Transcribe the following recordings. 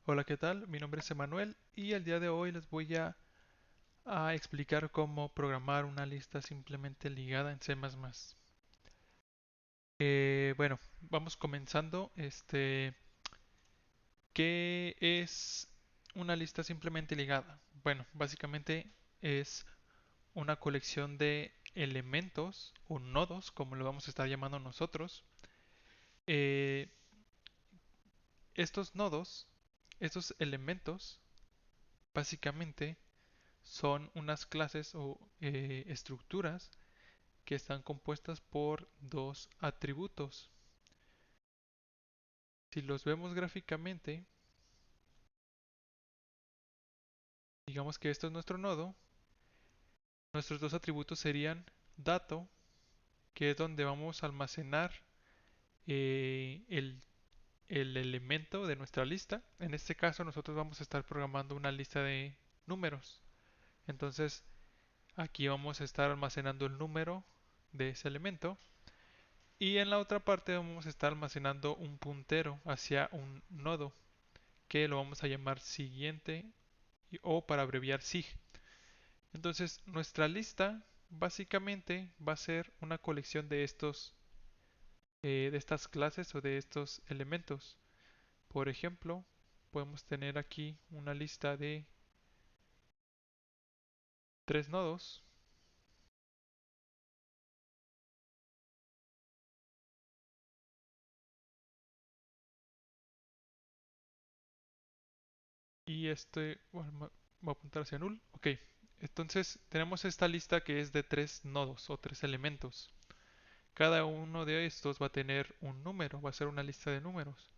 Hola, ¿qué tal? Mi nombre es Emanuel y el día de hoy les voy a explicar cómo programar una lista simplemente ligada en C++. Bueno, vamos comenzando. ¿Qué es una lista simplemente ligada? Bueno, básicamente es una colección de elementos o nodos, como lo vamos a estar llamando nosotros. Eh, Estos nodos, estos elementos, básicamente son unas clases o estructuras que están compuestas por dos atributos. Si los vemos gráficamente, digamos que esto es nuestro nodo, nuestros dos atributos serían dato, que es donde vamos a almacenar eh, el, el elemento de nuestra lista. En este caso nosotros vamos a estar programando una lista de números. Entonces aquí vamos a estar almacenando el número de ese elemento. Y en la otra parte vamos a estar almacenando un puntero hacia un nodo que lo vamos a llamar siguiente o para abreviar SIG. Entonces nuestra lista básicamente va a ser una colección de estas clases o de estos elementos. Por ejemplo, podemos tener aquí una lista de tres nodos y bueno, voy a apuntar hacia null. Ok, entonces tenemos esta lista que es de tres nodos o tres elementos. Cada uno de estos va a tener un número, va a ser una lista de números.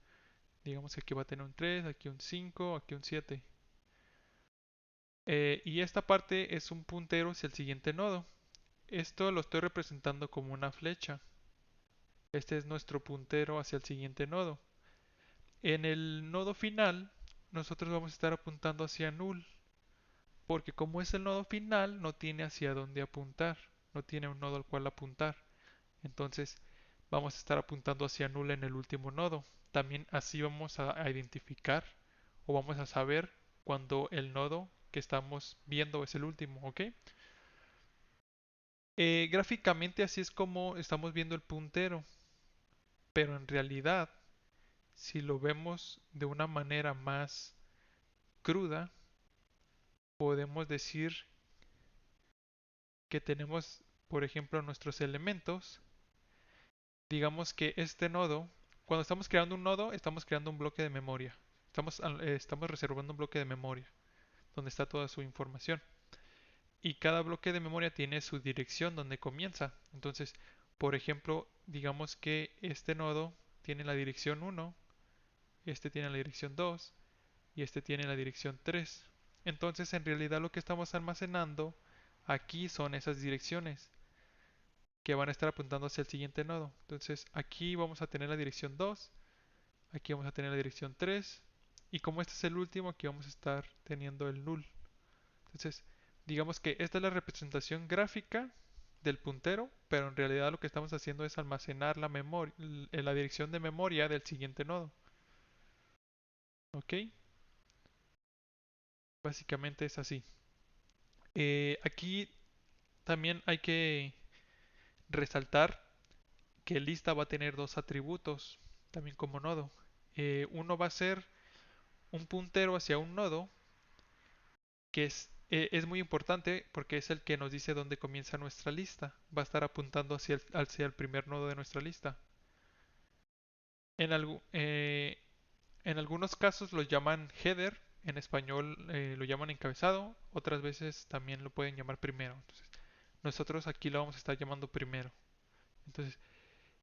Digamos que aquí va a tener un 3, aquí un 5, aquí un 7. Y esta parte es un puntero hacia el siguiente nodo. Esto lo estoy representando como una flecha. Este es nuestro puntero hacia el siguiente nodo. En el nodo final, nosotros vamos a estar apuntando hacia null, porque como es el nodo final, no tiene hacia dónde apuntar, no tiene un nodo al cual apuntar. Entonces, vamos a estar apuntando hacia null en el último nodo. También así vamos a identificar o vamos a saber cuando el nodo que estamos viendo es el último, ¿ok? Gráficamente así es como estamos viendo el puntero, pero en realidad, si lo vemos de una manera más cruda, podemos decir que tenemos, por ejemplo, nuestros elementos. Digamos que este nodo, cuando estamos creando un nodo, estamos creando un bloque de memoria. Estamos reservando un bloque de memoria donde está toda su información. Y cada bloque de memoria tiene su dirección donde comienza. Entonces, por ejemplo, digamos que este nodo tiene la dirección 1, este tiene la dirección 2 y este tiene la dirección 3. Entonces, en realidad lo que estamos almacenando aquí son esas direcciones que van a estar apuntando hacia el siguiente nodo. Entonces, aquí vamos a tener la dirección 2, aquí vamos a tener la dirección 3 y como este es el último, aquí vamos a estar teniendo el null. Entonces, digamos que esta es la representación gráfica del puntero, pero en realidad lo que estamos haciendo es almacenar la memoria, la dirección de memoria del siguiente nodo. ¿Ok? Básicamente es así. Aquí también hay que resaltar que lista va a tener dos atributos, también como nodo. Uno va a ser un puntero hacia un nodo, que es muy importante porque es el que nos dice dónde comienza nuestra lista. Va a estar apuntando hacia el primer nodo de nuestra lista. En, en algunos casos lo llaman header, en español lo llaman encabezado, otras veces también lo pueden llamar primero. Entonces, nosotros aquí lo vamos a estar llamando primero. Entonces,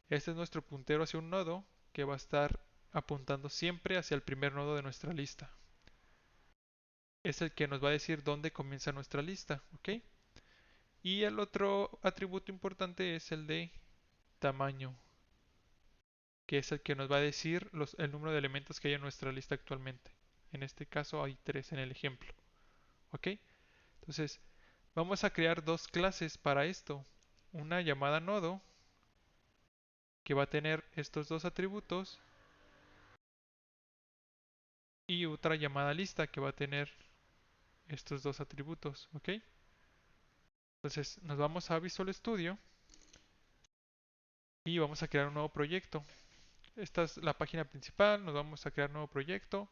este es nuestro puntero hacia un nodo que va a estar apuntando siempre hacia el primer nodo de nuestra lista. Es el que nos va a decir dónde comienza nuestra lista, ¿ok? Y el otro atributo importante es el de tamaño, que es el que nos va a decir el número de elementos que hay en nuestra lista actualmente. En este caso hay tres en el ejemplo. ¿Ok? Entonces, vamos a crear dos clases para esto. Una llamada nodo, que va a tener estos dos atributos, y otra llamada lista que va a tener estos dos atributos, ¿ok? Entonces nos vamos a Visual Studio y vamos a crear un nuevo proyecto. Esta es la página principal, nos vamos a crear un nuevo proyecto.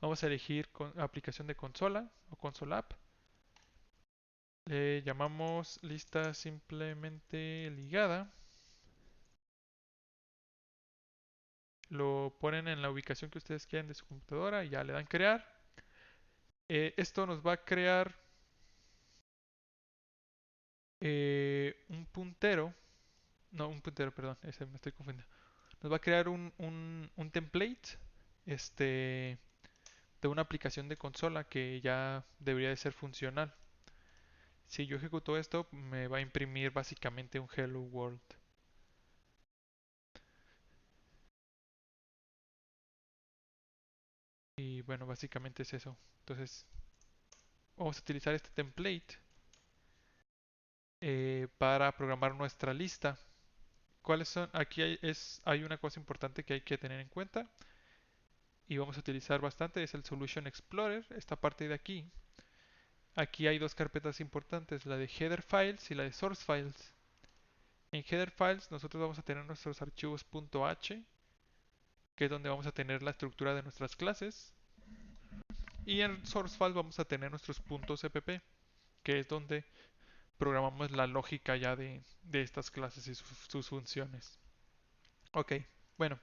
Vamos a elegir aplicación de consola o console app. Le llamamos lista simplemente ligada. Lo ponen en la ubicación que ustedes quieran de su computadora y ya le dan crear. Esto nos va a crear un puntero. No, un puntero, perdón, ese me estoy confundiendo. Nos va a crear un template este, de una aplicación de consola que ya debería de ser funcional. Si yo ejecuto esto, me va a imprimir básicamente un Hello World. Y bueno, básicamente es eso. Entonces, vamos a utilizar este template para programar nuestra lista. ¿Cuáles son? Aquí hay una cosa importante que hay que tener en cuenta y vamos a utilizar bastante, es el Solution Explorer, esta parte de aquí. Aquí hay dos carpetas importantes, la de Header Files y la de Source Files. En Header Files nosotros vamos a tener nuestros archivos .h, que es donde vamos a tener la estructura de nuestras clases. Y en Source Files vamos a tener nuestros .cpp, que es donde programamos la lógica ya de estas clases y sus funciones. Ok, bueno,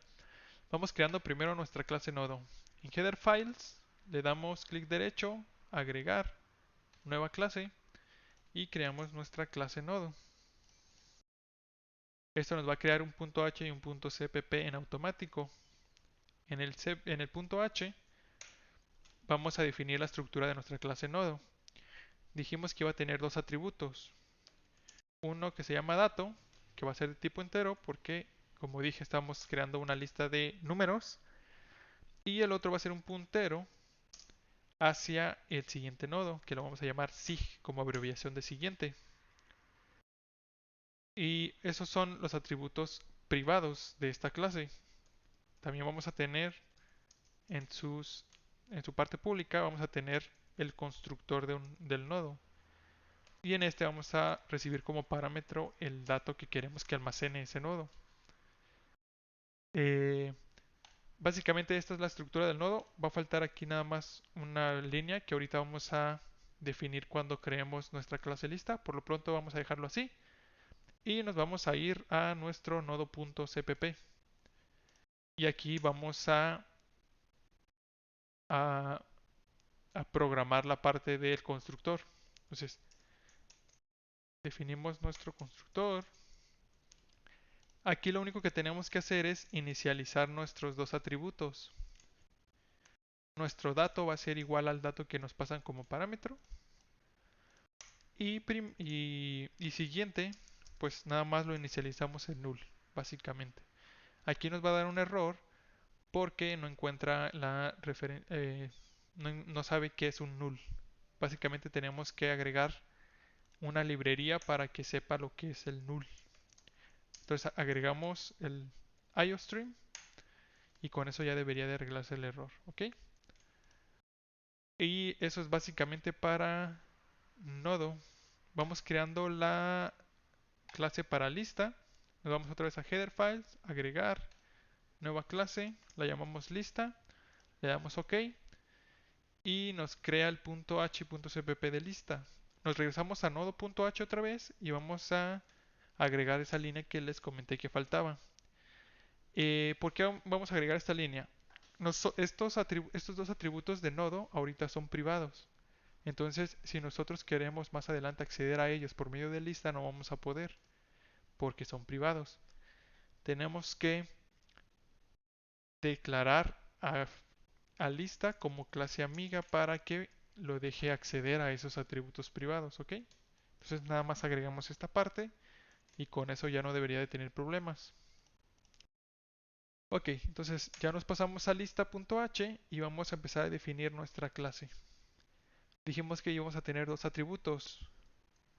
vamos creando primero nuestra clase nodo. En Header Files le damos clic derecho, agregar, nueva clase y creamos nuestra clase nodo. Esto nos va a crear un .h y un .cpp en automático. En el .h vamos a definir la estructura de nuestra clase nodo. Dijimos que iba a tener dos atributos. Uno que se llama dato, que va a ser de tipo entero porque, como dije, estamos creando una lista de números. Y el otro va a ser un puntero hacia el siguiente nodo, que lo vamos a llamar SIG como abreviación de siguiente. Y esos son los atributos privados de esta clase. También vamos a tener en, en su parte pública, vamos a tener el constructor del nodo. Y en este vamos a recibir como parámetro el dato que queremos que almacene ese nodo. Eh, Básicamente esta es la estructura del nodo. Va a faltar aquí nada más una línea que ahorita vamos a definir cuando creemos nuestra clase lista. Por lo pronto vamos a dejarlo así. Y nos vamos a ir a nuestro nodo.cpp. Y aquí vamos a, a programar la parte del constructor. Entonces, definimos nuestro constructor. Aquí lo único que tenemos que hacer es inicializar nuestros dos atributos. Nuestro dato va a ser igual al dato que nos pasan como parámetro. Y siguiente, pues nada más lo inicializamos en null, básicamente. Aquí nos va a dar un error porque no encuentra la referencia, no sabe qué es un null. Básicamente tenemos que agregar una librería para que sepa lo que es el null. Entonces agregamos el IOStream y con eso ya debería de arreglarse el error, ¿ok? Y eso es básicamente para nodo. Vamos creando la clase para lista. Nos vamos otra vez a header files, agregar, nueva clase, la llamamos lista, le damos OK y nos crea el .h y .cpp de lista. Nos regresamos a nodo.h otra vez y vamos a agregar esa línea que les comenté que faltaba. ¿Por qué vamos a agregar esta línea? Estos dos atributos de nodo ahorita son privados. Entonces, si nosotros queremos más adelante acceder a ellos por medio de lista, no vamos a poder porque son privados. Tenemos que declarar a lista como clase amiga para que lo deje acceder a esos atributos privados, ¿ok? Entonces nada más agregamos esta parte y con eso ya no debería de tener problemas. Ok, entonces ya nos pasamos a lista.h y vamos a empezar a definir nuestra clase. Dijimos que íbamos a tener dos atributos,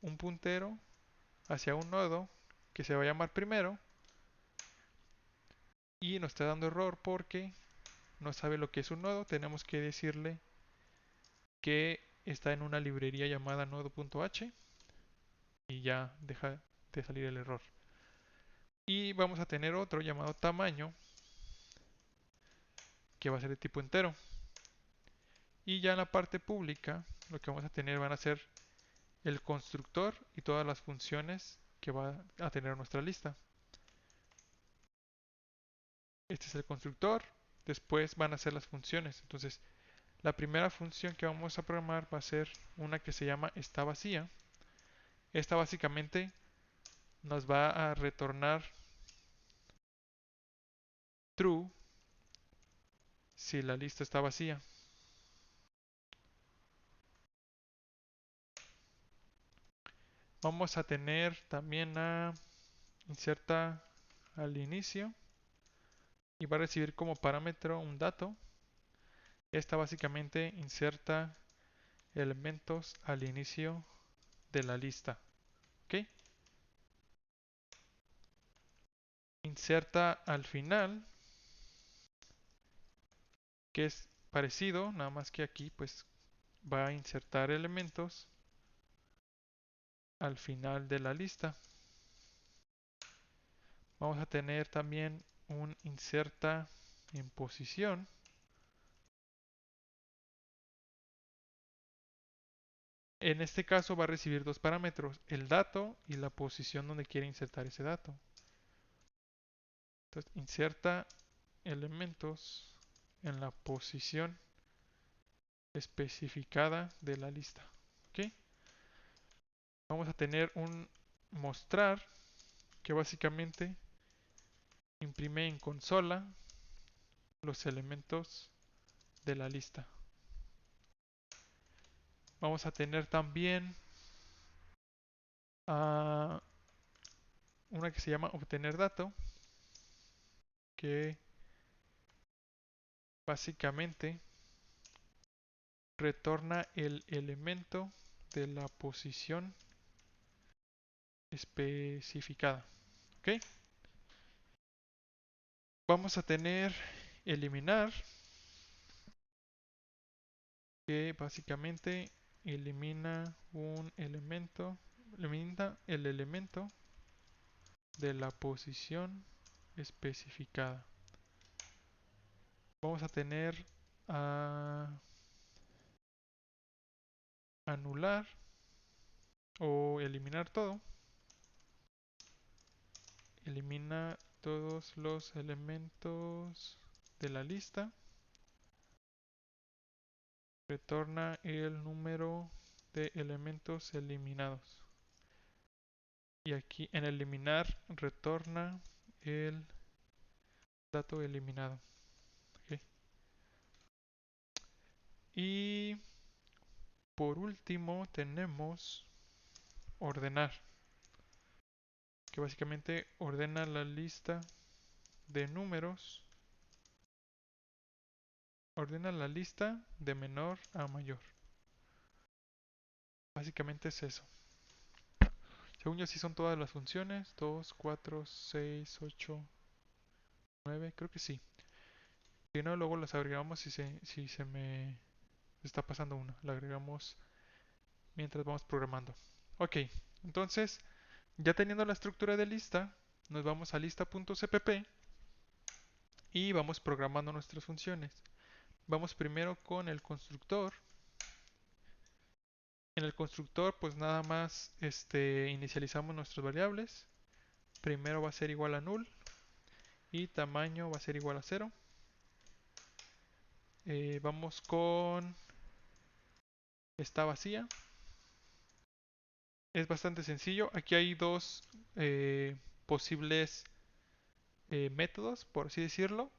un puntero hacia un nodo que se va a llamar primero y nos está dando error porque no sabe lo que es un nodo, tenemos que decirle que está en una librería llamada nodo.h y ya deja de salir el error. Y vamos a tener otro llamado tamaño, que va a ser de tipo entero. Y ya en la parte pública, lo que vamos a tener van a ser el constructor y todas las funciones que va a tener nuestra lista. Este es el constructor, después van a ser las funciones. Entonces, la primera función que vamos a programar va a ser una que se llama está vacía. Esta básicamente nos va a retornar true si la lista está vacía. Vamos a tener también a inserta al inicio y va a recibir como parámetro un dato. Esta básicamente inserta elementos al inicio de la lista. ¿Ok? Inserta al final, que es parecido, nada más que aquí pues va a insertar elementos al final de la lista. Vamos a tener también un inserta en posición. En este caso va a recibir dos parámetros, el dato y la posición donde quiere insertar ese dato. Entonces inserta elementos en la posición especificada de la lista. ¿Ok? Vamos a tener un mostrar que básicamente imprime en consola los elementos de la lista. Vamos a tener también una que se llama obtener dato, que básicamente retorna el elemento de la posición especificada. ¿Ok? Vamos a tener eliminar, que básicamente elimina un elemento, elimina el elemento de la posición especificada. Vamos a tener a anular o eliminar todo. Elimina todos los elementos de la lista. Retorna el número de elementos eliminados. Y aquí en eliminar retorna el dato eliminado. Okay. Y por último tenemos ordenar, que básicamente ordena la lista de números, ordena la lista de menor a mayor. Básicamente es eso. Según yo, sí son todas las funciones. 2, 4, 6, 8, 9. Creo que sí. Si no, luego las agregamos si se me está pasando una. La agregamos mientras vamos programando. Ok, entonces, ya teniendo la estructura de lista, nos vamos a lista.cpp y vamos programando nuestras funciones. Vamos primero con el constructor. En el constructor, pues nada más inicializamos nuestras variables. Primero va a ser igual a null y tamaño va a ser igual a 0. Vamos con está vacía. Es bastante sencillo. Aquí hay dos posibles métodos, por así decirlo.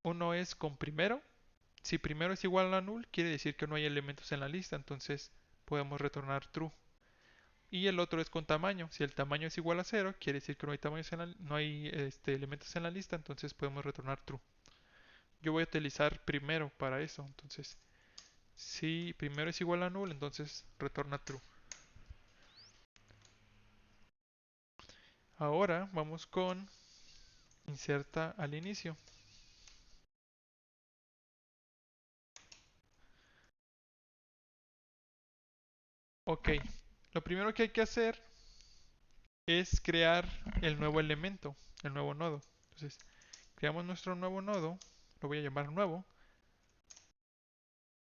Uno es con primero. Si primero es igual a null, quiere decir que no hay elementos en la lista, entonces podemos retornar true. Y el otro es con tamaño. Si el tamaño es igual a 0, quiere decir que no hay, elementos en la lista, entonces podemos retornar true. Yo voy a utilizar primero para eso, entonces si primero es igual a null, entonces retorna true. Ahora vamos con inserta al inicio. Ok, lo primero que hay que hacer es crear el nuevo elemento, el nuevo nodo. Entonces, creamos nuestro nuevo nodo, lo voy a llamar nuevo,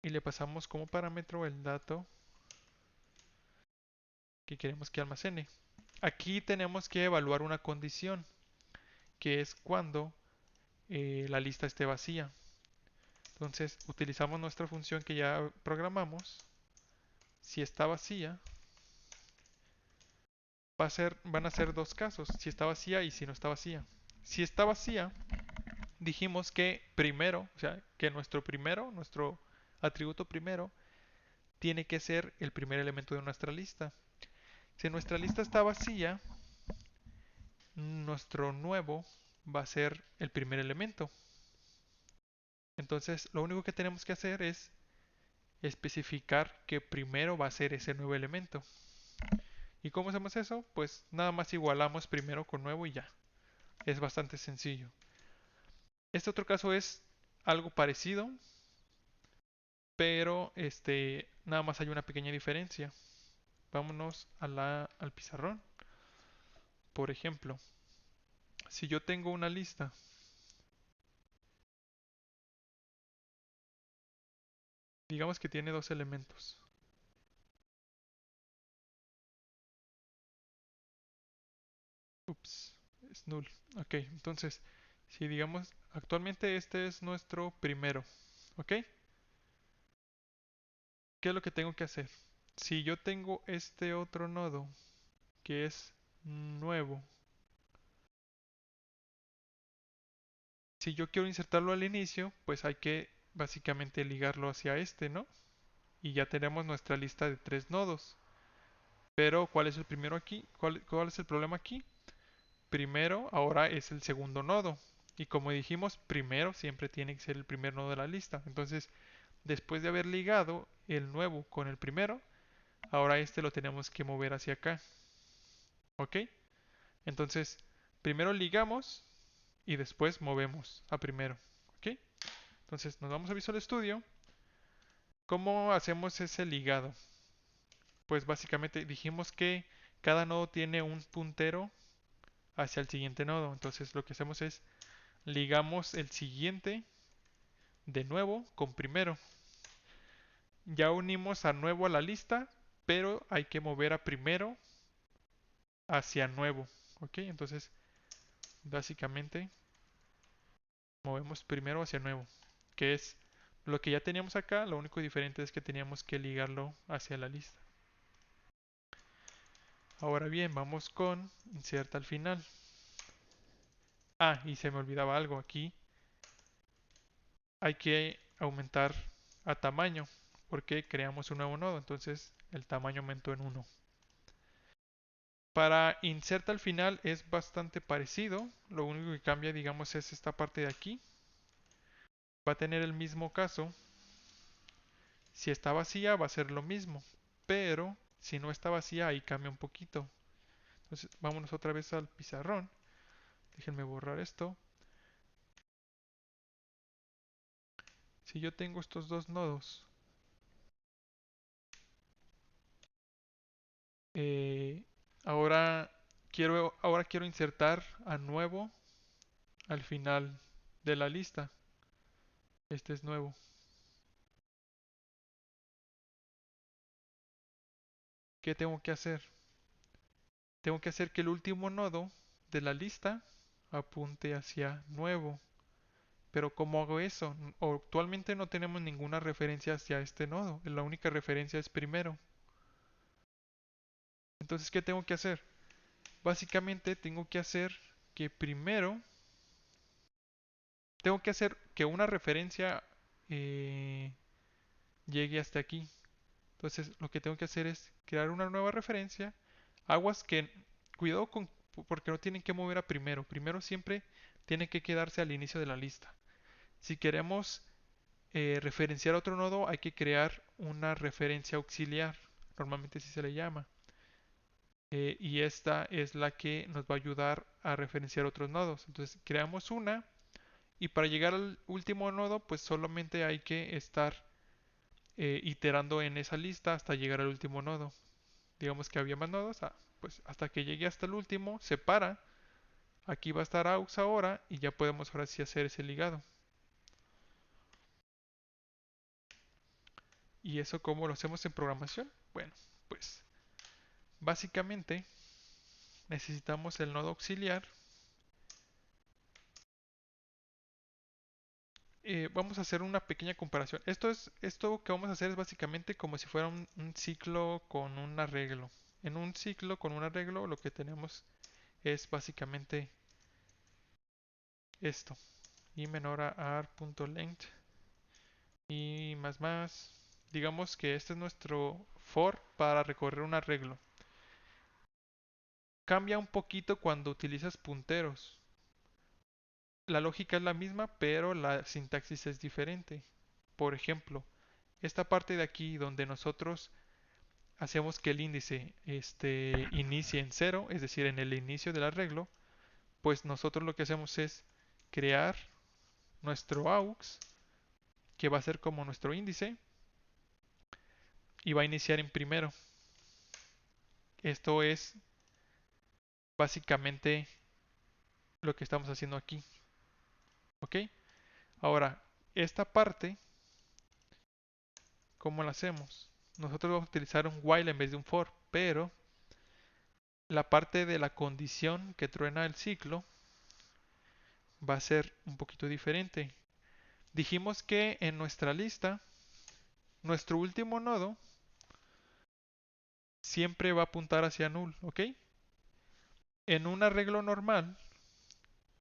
y le pasamos como parámetro el dato que queremos que almacene. Aquí tenemos que evaluar una condición, que es cuando la lista esté vacía. Entonces, utilizamos nuestra función que ya programamos. Si está vacía, van a ser dos casos, si está vacía y si no está vacía. Si está vacía, dijimos que primero, o sea, que nuestro atributo primero, tiene que ser el primer elemento de nuestra lista. Si nuestra lista está vacía, nuestro nuevo va a ser el primer elemento. Entonces, lo único que tenemos que hacer es especificar que primero va a ser ese nuevo elemento. ¿Y cómo hacemos eso? Pues nada más igualamos primero con nuevo y ya. Es bastante sencillo. Este otro caso es algo parecido, pero nada más hay una pequeña diferencia. Vámonos al pizarrón. Por ejemplo, si yo tengo una lista, digamos que tiene dos elementos. Ups, es null. Ok, entonces, si digamos, actualmente este es nuestro primero. ¿Ok? ¿Qué es lo que tengo que hacer? Si yo tengo este otro nodo que es nuevo, si yo quiero insertarlo al inicio, pues hay que básicamente ligarlo hacia este, ¿no? Y ya tenemos nuestra lista de tres nodos. Pero, ¿cuál es el primero aquí? ¿Cuál es el problema aquí? Primero, ahora es el segundo nodo. Y como dijimos, primero siempre tiene que ser el primer nodo de la lista. Entonces, después de haber ligado el nuevo con el primero, ahora este lo tenemos que mover hacia acá. ¿Ok? Entonces, primero ligamos y después movemos a primero. ¿Ok? Entonces, nos vamos a Visual Studio. ¿Cómo hacemos ese ligado? Pues básicamente dijimos que cada nodo tiene un puntero hacia el siguiente nodo. Entonces, lo que hacemos es ligamos el siguiente de nuevo con primero. Ya unimos a nuevo a la lista, pero hay que mover a primero hacia nuevo. ¿Ok? Entonces, básicamente, movemos primero hacia nuevo, que es lo que ya teníamos acá, lo único diferente es que teníamos que ligarlo hacia la lista. Ahora bien, vamos con inserta al final. Ah, y se me olvidaba algo aquí. Hay que aumentar a tamaño porque creamos un nuevo nodo, entonces el tamaño aumentó en 1. Para inserta al final es bastante parecido, lo único que cambia digamos es esta parte de aquí. Va a tener el mismo caso. Si está vacía va a ser lo mismo, pero si no está vacía ahí cambia un poquito. Entonces vámonos otra vez al pizarrón. Déjenme borrar esto. Si yo tengo estos dos nodos, eh, ahora quiero insertar a nuevo al final de la lista. Este es nuevo. ¿Qué tengo que hacer? Tengo que hacer que el último nodo de la lista apunte hacia nuevo. Pero ¿cómo hago eso? Actualmente no tenemos ninguna referencia hacia este nodo. La única referencia es primero. Entonces, ¿qué tengo que hacer? Básicamente tengo que hacer que primero, tengo que hacer que una referencia eh, llegue hasta aquí. Entonces, lo que tengo que hacer es crear una nueva referencia. Aguas que, cuidado con, porque no tienen que mover a primero. Primero siempre tiene que quedarse al inicio de la lista. Si queremos referenciar otro nodo, hay que crear una referencia auxiliar. Normalmente así se le llama. Y esta es la que nos va a ayudar a referenciar otros nodos. Entonces creamos una y para llegar al último nodo pues solamente hay que estar iterando en esa lista hasta llegar al último nodo. digamos que había más nodos, pues hasta que llegue hasta el último, se para, aquí va a estar aux ahora y ya podemos ahora sí hacer ese ligado. ¿Y eso cómo lo hacemos en programación? Bueno, pues básicamente necesitamos el nodo auxiliar. Vamos a hacer una pequeña comparación. Esto que vamos a hacer es básicamente como si fuera un ciclo con un arreglo. En un ciclo con un arreglo lo que tenemos es básicamente esto. Y menor a ar.length y más. Digamos que este es nuestro for para recorrer un arreglo. Cambia un poquito cuando utilizas punteros. La lógica es la misma, pero la sintaxis es diferente. Por ejemplo, esta parte de aquí donde nosotros hacemos que el índice inicie en cero, es decir, en el inicio del arreglo, pues nosotros lo que hacemos es crear nuestro aux, que va a ser como nuestro índice, y va a iniciar en primero. Esto es básicamente lo que estamos haciendo aquí. ¿Ok? Ahora, esta parte, ¿cómo la hacemos? Nosotros vamos a utilizar un while en vez de un for, pero la parte de la condición que truena el ciclo va a ser un poquito diferente. Dijimos que en nuestra lista, nuestro último nodo siempre va a apuntar hacia null, ¿ok? En un arreglo normal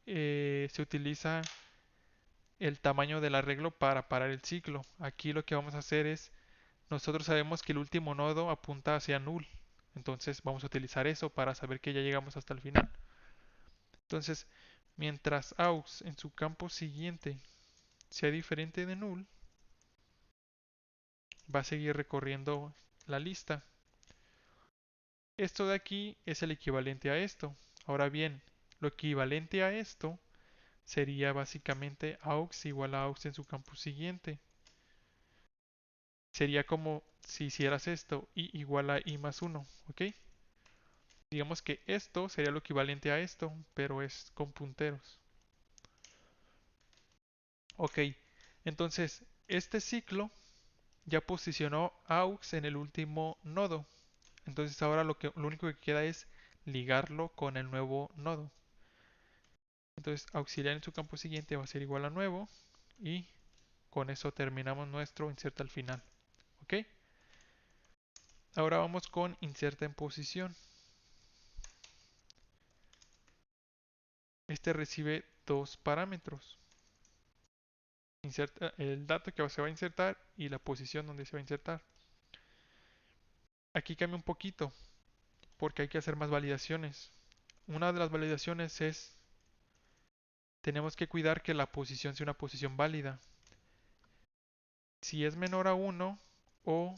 se utiliza el tamaño del arreglo para parar el ciclo. Aquí lo que vamos a hacer es, nosotros sabemos que el último nodo apunta hacia null, entonces vamos a utilizar eso para saber que ya llegamos hasta el final. Entonces, mientras aux en su campo siguiente sea diferente de null, va a seguir recorriendo la lista. Esto de aquí es el equivalente a esto. Ahora bien, lo equivalente a esto sería básicamente aux igual a aux en su campo siguiente. Sería como si hicieras esto, i igual a i más 1, ¿ok? Digamos que esto sería lo equivalente a esto, pero es con punteros. Ok, entonces este ciclo ya posicionó aux en el último nodo. Entonces ahora lo único que queda es ligarlo con el nuevo nodo. Entonces auxiliar en su campo siguiente va a ser igual a nuevo y con eso terminamos nuestro inserta al final. ¿Ok? Ahora vamos con inserta en posición. Este recibe dos parámetros. Inserta el dato que se va a insertar y la posición donde se va a insertar. Aquí cambia un poquito porque hay que hacer más validaciones. Una de las validaciones es, tenemos que cuidar que la posición sea una posición válida. Si es menor a 1 o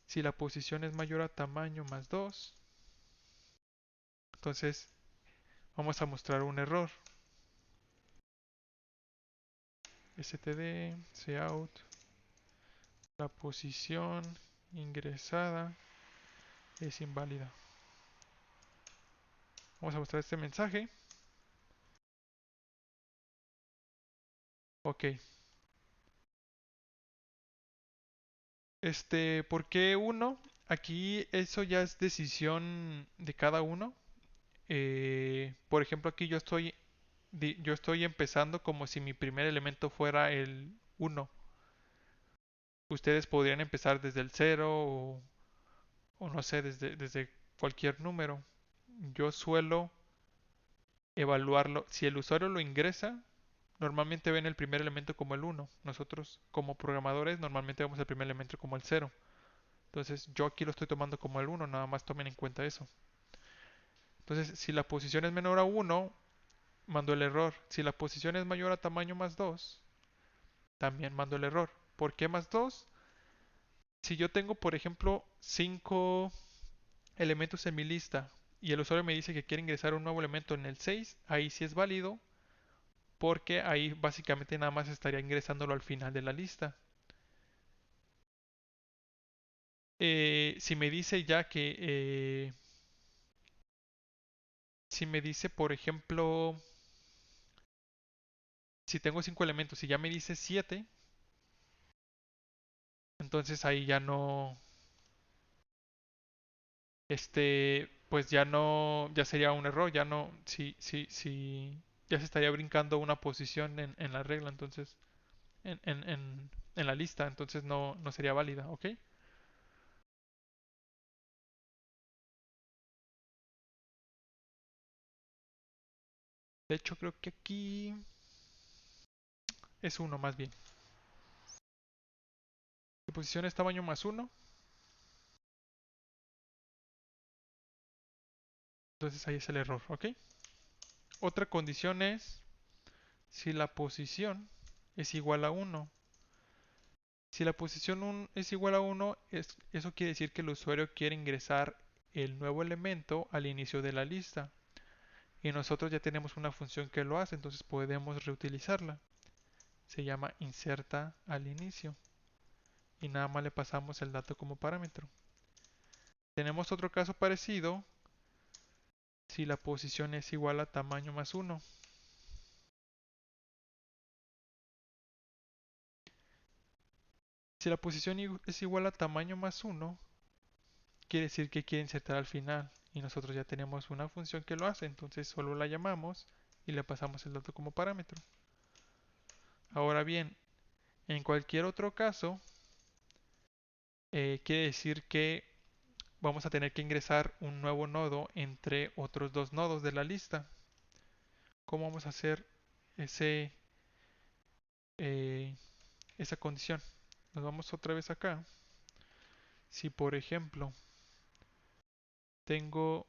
si la posición es mayor a tamaño más 2, entonces vamos a mostrar un error. std cout la posición ingresada es inválida. Vamos a mostrar este mensaje. Ok. ¿Por qué uno? Aquí eso ya es decisión de cada uno. Por ejemplo, aquí yo estoy empezando como si mi primer elemento fuera el uno. Ustedes podrían empezar desde el cero o no sé, desde cualquier número. Yo suelo evaluarlo. Si el usuario lo ingresa, normalmente ven el primer elemento como el uno. Nosotros como programadores normalmente vemos el primer elemento como el cero. Entonces yo aquí lo estoy tomando como el uno, nada más tomen en cuenta eso. Entonces si la posición es menor a uno, mando el error. Si la posición es mayor a tamaño más 2, también mando el error. ¿Por qué más 2? Si yo tengo, por ejemplo, 5 elementos en mi lista y el usuario me dice que quiere ingresar un nuevo elemento en el 6, ahí sí es válido porque ahí básicamente nada más estaría ingresándolo al final de la lista. si me dice ya que, si me dice, por ejemplo, si tengo 5 elementos y ya me dice 7, entonces ahí ya no, pues ya no, ya sería un error, ya no, ya se estaría brincando una posición en la regla, entonces, en la lista, entonces no sería válida, ¿ok? De hecho, creo que aquí es uno más bien. Si posición es tamaño más uno, entonces ahí es el error, ¿ok? Otra condición es si la posición es igual a uno. Si la posición es igual a uno, eso quiere decir que el usuario quiere ingresar el nuevo elemento al inicio de la lista. Y nosotros ya tenemos una función que lo hace, entonces podemos reutilizarla. Se llama inserta al inicio. Y nada más le pasamos el dato como parámetro. Tenemos otro caso parecido si la posición es igual a tamaño más uno. Si la posición es igual a tamaño más uno, quiere decir que quiere insertar al final. Y nosotros ya tenemos una función que lo hace, entonces solo la llamamos y le pasamos el dato como parámetro. Ahora bien, en cualquier otro caso, quiere decir que vamos a tener que ingresar un nuevo nodo entre otros dos nodos de la lista. ¿Cómo vamos a hacer ese, eh, esa condición? Nos vamos otra vez acá. Si por ejemplo tengo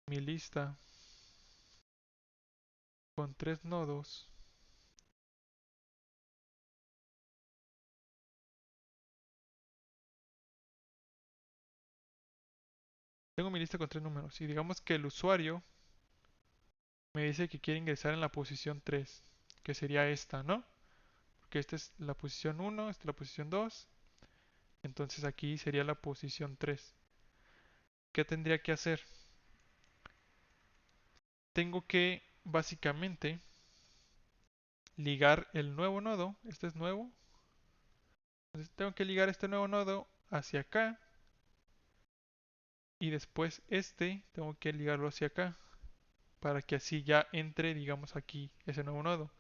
mi lista con 3 nodos, tengo mi lista con 3 números y digamos que el usuario me dice que quiere ingresar en la posición 3, que sería esta, ¿no? Porque esta es la posición 1, esta es la posición 2, entonces aquí sería la posición 3. ¿Qué tendría que hacer? Tengo que básicamente ligar el nuevo nodo, este es nuevo, entonces tengo que ligar este nuevo nodo hacia acá y después este tengo que ligarlo hacia acá para que así ya entre, digamos, aquí ese nuevo nodo.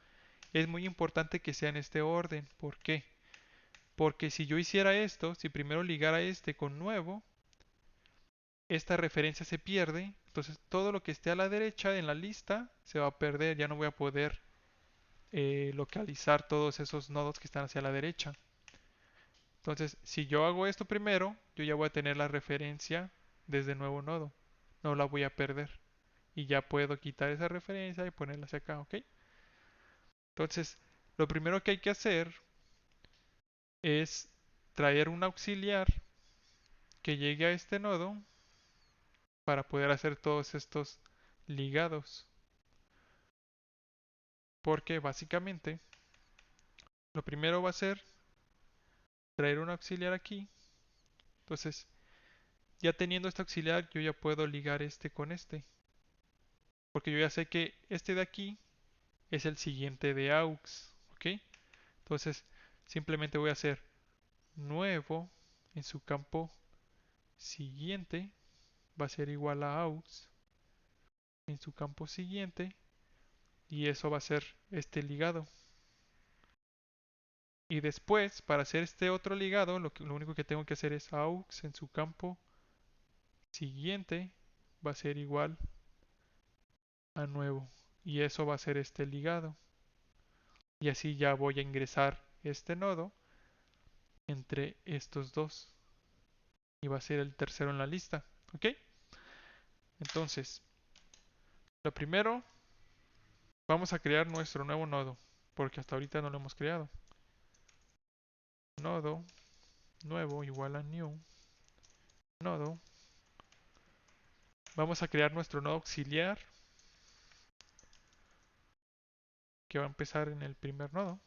Es muy importante que sea en este orden. ¿Por qué? Porque si yo hiciera esto, si primero ligara este con nuevo, esta referencia se pierde, entonces todo lo que esté a la derecha en la lista se va a perder, ya no voy a poder localizar todos esos nodos que están hacia la derecha. Entonces, si yo hago esto primero, yo ya voy a tener la referencia desde el nuevo nodo, no la voy a perder y ya puedo quitar esa referencia y ponerla hacia acá, ¿ok? Entonces, lo primero que hay que hacer es traer un auxiliar que llegue a este nodo para poder hacer todos estos ligados. Porque básicamente lo primero va a ser traer un auxiliar aquí. Entonces, ya teniendo este auxiliar, yo ya puedo ligar este con este. Porque yo ya sé que este de aquí es el siguiente de aux. ¿Ok? Entonces, simplemente voy a hacer nuevo en su campo siguiente. Va a ser igual a aux en su campo siguiente. Y eso va a ser este ligado. Y después, para hacer este otro ligado, lo único que tengo que hacer es aux en su campo siguiente va a ser igual a nuevo. Y eso va a ser este ligado. Y así ya voy a ingresar este nodo entre estos dos. Y va a ser el tercero en la lista. ¿Ok? Entonces, lo primero, vamos a crear nuestro nuevo nodo. Porque hasta ahorita no lo hemos creado. Nodo nuevo igual a new. Nodo. Vamos a crear nuestro nodo auxiliar que va a empezar en el primer nodo.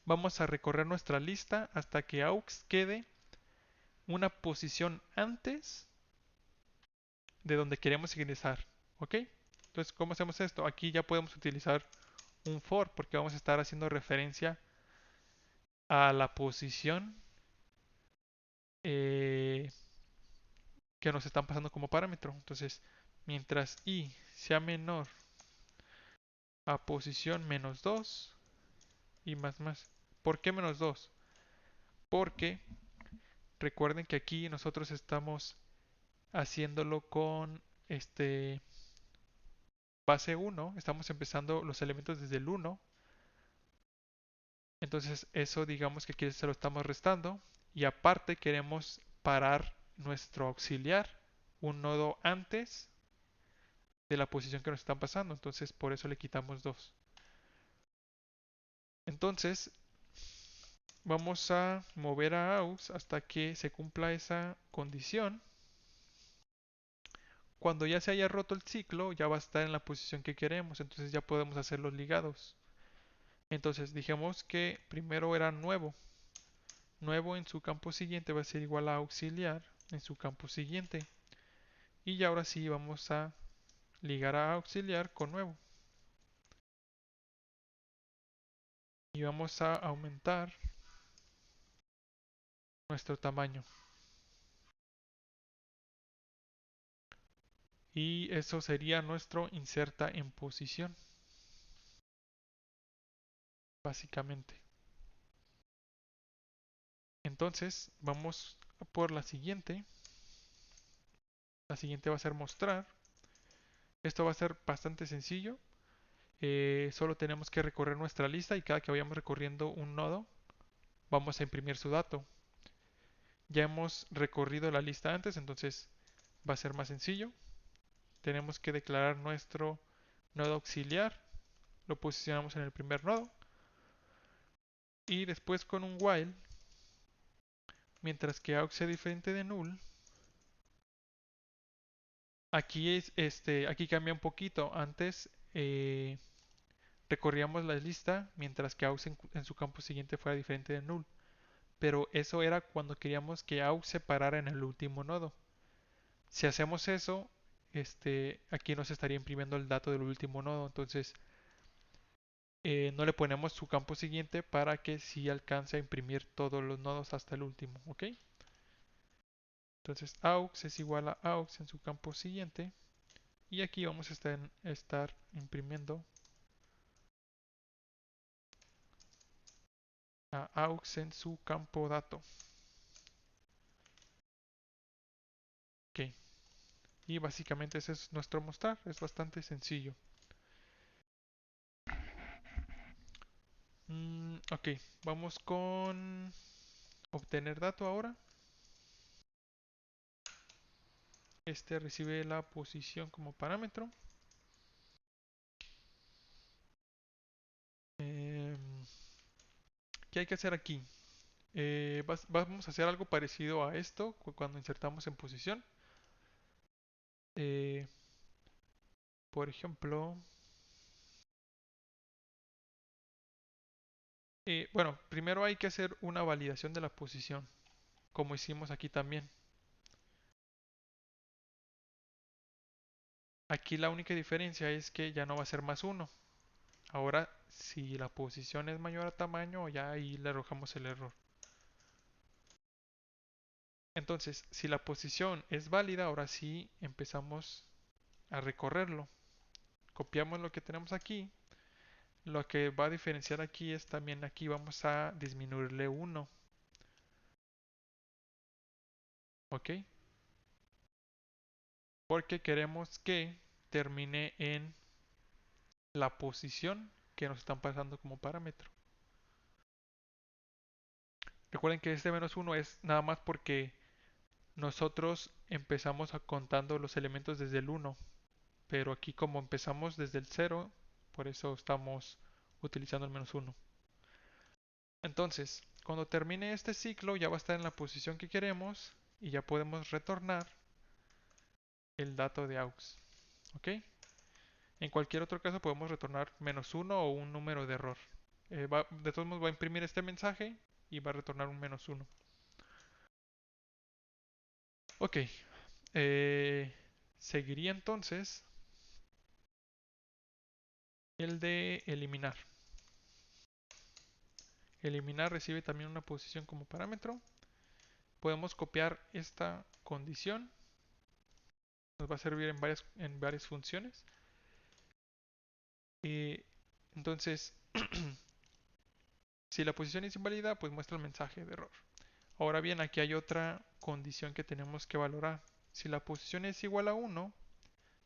vamos a recorrer nuestra lista hasta que aux quede una posición antes de donde queremos ingresar. ¿Ok? Entonces, ¿cómo hacemos esto? Aquí ya podemos utilizar un for porque vamos a estar haciendo referencia a la posición eh, que nos están pasando como parámetro. Entonces, mientras i sea menor a posición menos 2 y más más. ¿Por qué menos 2? Porque recuerden que aquí nosotros estamos haciéndolo con base 1, estamos empezando los elementos desde el 1, entonces eso digamos que aquí se lo estamos restando y aparte queremos parar nuestro auxiliar un nodo antes de la posición que nos están pasando, entonces por eso le quitamos 2. Entonces vamos a mover a aux hasta que se cumpla esa condición. Cuando ya se haya roto el ciclo, ya va a estar en la posición que queremos, entonces ya podemos hacer los ligados. Entonces dijimos que primero era nuevo. Nuevo en su campo siguiente va a ser igual a auxiliar en su campo siguiente. Y ya ahora sí vamos a ligar a auxiliar con nuevo. Y vamos a aumentar nuestro tamaño. Y eso sería nuestro inserta en posición, básicamente. Entonces vamos por la siguiente. La siguiente va a ser mostrar. Esto va a ser bastante sencillo. Solo tenemos que recorrer nuestra lista y cada que vayamos recorriendo un nodo vamos a imprimir su dato. Ya hemos recorrido la lista antes, entonces va a ser más sencillo. Tenemos que declarar nuestro nodo auxiliar, lo posicionamos en el primer nodo y después con un while, mientras que aux sea diferente de null, aquí cambia un poquito. Antes recorríamos la lista mientras que aux en su campo siguiente fuera diferente de null, pero eso era cuando queríamos que aux se parara en el último nodo. Si hacemos eso, aquí nos estaría imprimiendo el dato del último nodo, entonces no le ponemos su campo siguiente para que sí alcance a imprimir todos los nodos hasta el último, ¿ok? Entonces aux es igual a aux en su campo siguiente y aquí vamos a estar imprimiendo a aux en su campo dato. Ok, y básicamente ese es nuestro mostrar, es bastante sencillo. Ok, vamos con obtener dato ahora. Este recibe la posición como parámetro. ¿Qué hay que hacer aquí? Vamos a hacer algo parecido a esto cuando insertamos en posición. Eh, por ejemplo, bueno, primero hay que hacer una validación de la posición, como hicimos aquí también. Aquí la única diferencia es que ya no va a ser más uno. Ahora, si la posición es mayor a tamaño, ya ahí le arrojamos el error. Entonces, si la posición es válida, ahora sí empezamos a recorrerlo. Copiamos lo que tenemos aquí. Lo que va a diferenciar aquí es también aquí vamos a disminuirle 1. ¿Ok? Porque queremos que termine en la posición que nos están pasando como parámetro. Recuerden que este menos 1 es nada más porque nosotros empezamos contando los elementos desde el 1, pero aquí como empezamos desde el 0, por eso estamos utilizando el menos 1. Entonces, cuando termine este ciclo ya va a estar en la posición que queremos y ya podemos retornar el dato de aux. ¿Ok? En cualquier otro caso podemos retornar menos 1 o un número de error. De todos modos va a imprimir este mensaje y va a retornar un -1. Ok, eh, seguiría entonces el de eliminar. Eliminar recibe también una posición como parámetro. Podemos copiar esta condición. Nos va a servir en varias funciones. Entonces, si la posición es inválida, pues muestra el mensaje de error. Ahora bien, aquí hay otra condición que tenemos que valorar. Si la posición es igual a 1,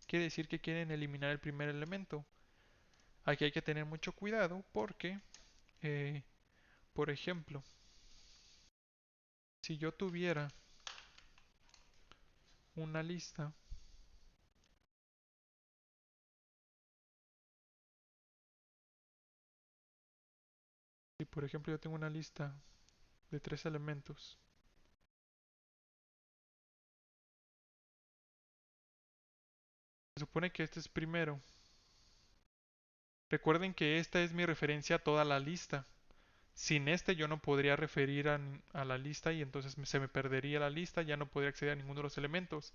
quiere decir que quieren eliminar el primer elemento. Aquí hay que tener mucho cuidado porque, eh, por ejemplo, si yo tuviera una lista, si por ejemplo yo tengo una lista de 3 elementos, se supone que este es primero. Recuerden que esta es mi referencia a toda la lista. Sin este yo no podría referir a la lista y entonces se me perdería la lista, ya no podría acceder a ninguno de los elementos.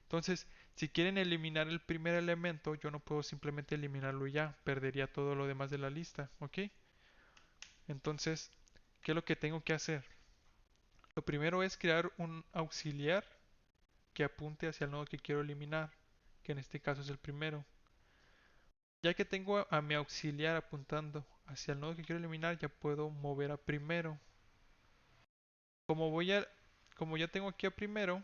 Entonces, si quieren eliminar el primer elemento, yo no puedo simplemente eliminarlo y ya, perdería todo lo demás de la lista, ¿ok? Entonces, ¿qué es lo que tengo que hacer? Lo primero es crear un auxiliar que apunte hacia el nodo que quiero eliminar, que en este caso es el primero. Ya que tengo a mi auxiliar apuntando hacia el nodo que quiero eliminar, ya puedo mover a primero. Como voy a, como ya tengo aquí a primero,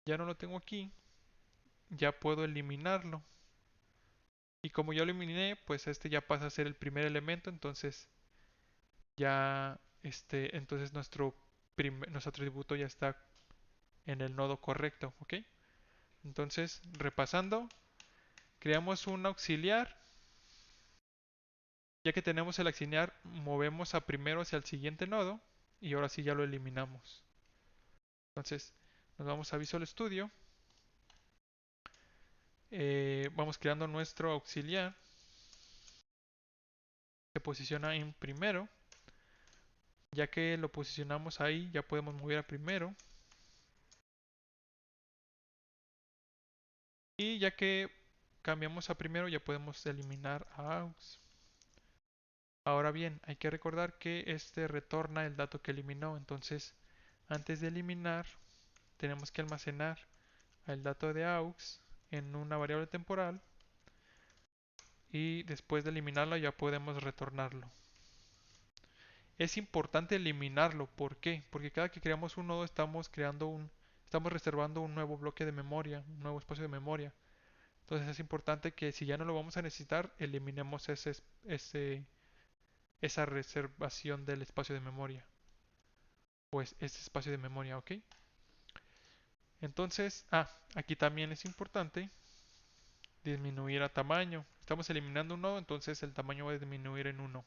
ya no lo tengo aquí, ya puedo eliminarlo. Y como ya lo eliminé, pues este ya pasa a ser el primer elemento, entonces ya entonces nuestro atributo ya está en el nodo correcto, ¿ok? Entonces, repasando, creamos un auxiliar. Ya que tenemos el auxiliar, movemos a primero hacia el siguiente nodo y ahora sí ya lo eliminamos. Entonces, nos vamos a Visual Studio. Vamos creando nuestro auxiliar. Se posiciona en primero. Ya que lo posicionamos ahí, ya podemos mover a primero. Y ya que cambiamos a primero, ya podemos eliminar a aux. Ahora bien, hay que recordar que este retorna el dato que eliminó. Entonces, antes de eliminar, tenemos que almacenar el dato de aux en una variable temporal. Y después de eliminarlo ya podemos retornarlo. Es importante eliminarlo. ¿Por qué? Porque cada que creamos un nodo estamos reservando un nuevo bloque de memoria, un nuevo espacio de memoria. Entonces es importante que si ya no lo vamos a necesitar, eliminemos esa reservación del espacio de memoria. Pues ese espacio de memoria, ¿ok? Entonces, aquí también es importante disminuir a tamaño. Estamos eliminando un nodo, entonces el tamaño va a disminuir en 1.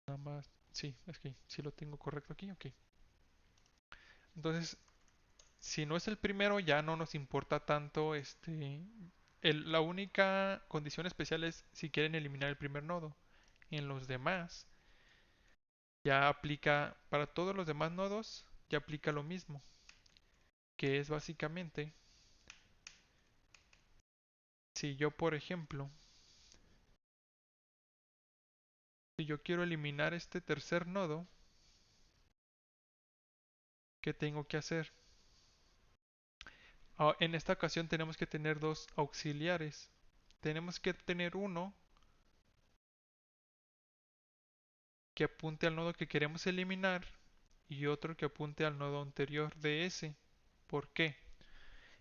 Nada más, sí, es que sí lo tengo correcto aquí, ok. Entonces, si no es el primero, ya no nos importa tanto la única condición especial es si quieren eliminar el primer nodo. En los demás, ya aplica, para todos los demás nodos, ya aplica lo mismo, que es básicamente, si yo, por ejemplo, si yo quiero eliminar este tercer nodo, ¿qué tengo que hacer? En esta ocasión tenemos que tener dos auxiliares. Tenemos que tener uno que apunte al nodo que queremos eliminar y otro que apunte al nodo anterior de ese. ¿Por qué?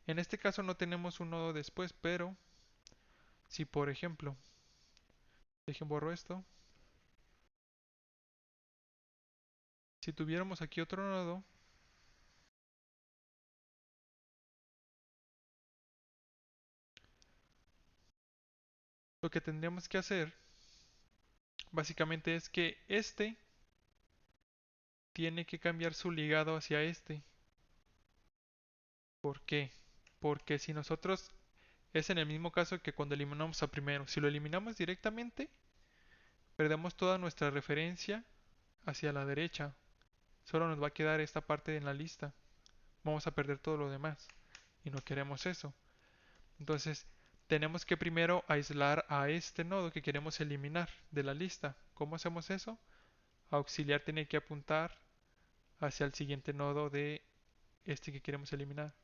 En este caso no tenemos un nodo después, pero si por ejemplo, dejen borro esto, si tuviéramos aquí otro nodo, lo que tendríamos que hacer básicamente es que este tiene que cambiar su ligado hacia este. ¿Por qué? Porque si nosotros es en el mismo caso que cuando eliminamos a primero. Si lo eliminamos directamente, perdemos toda nuestra referencia hacia la derecha. Solo nos va a quedar esta parte en la lista. Vamos a perder todo lo demás. Y no queremos eso. Entonces, tenemos que primero aislar a este nodo que queremos eliminar de la lista. ¿Cómo hacemos eso? Auxiliar tiene que apuntar hacia el siguiente nodo de este que queremos eliminar.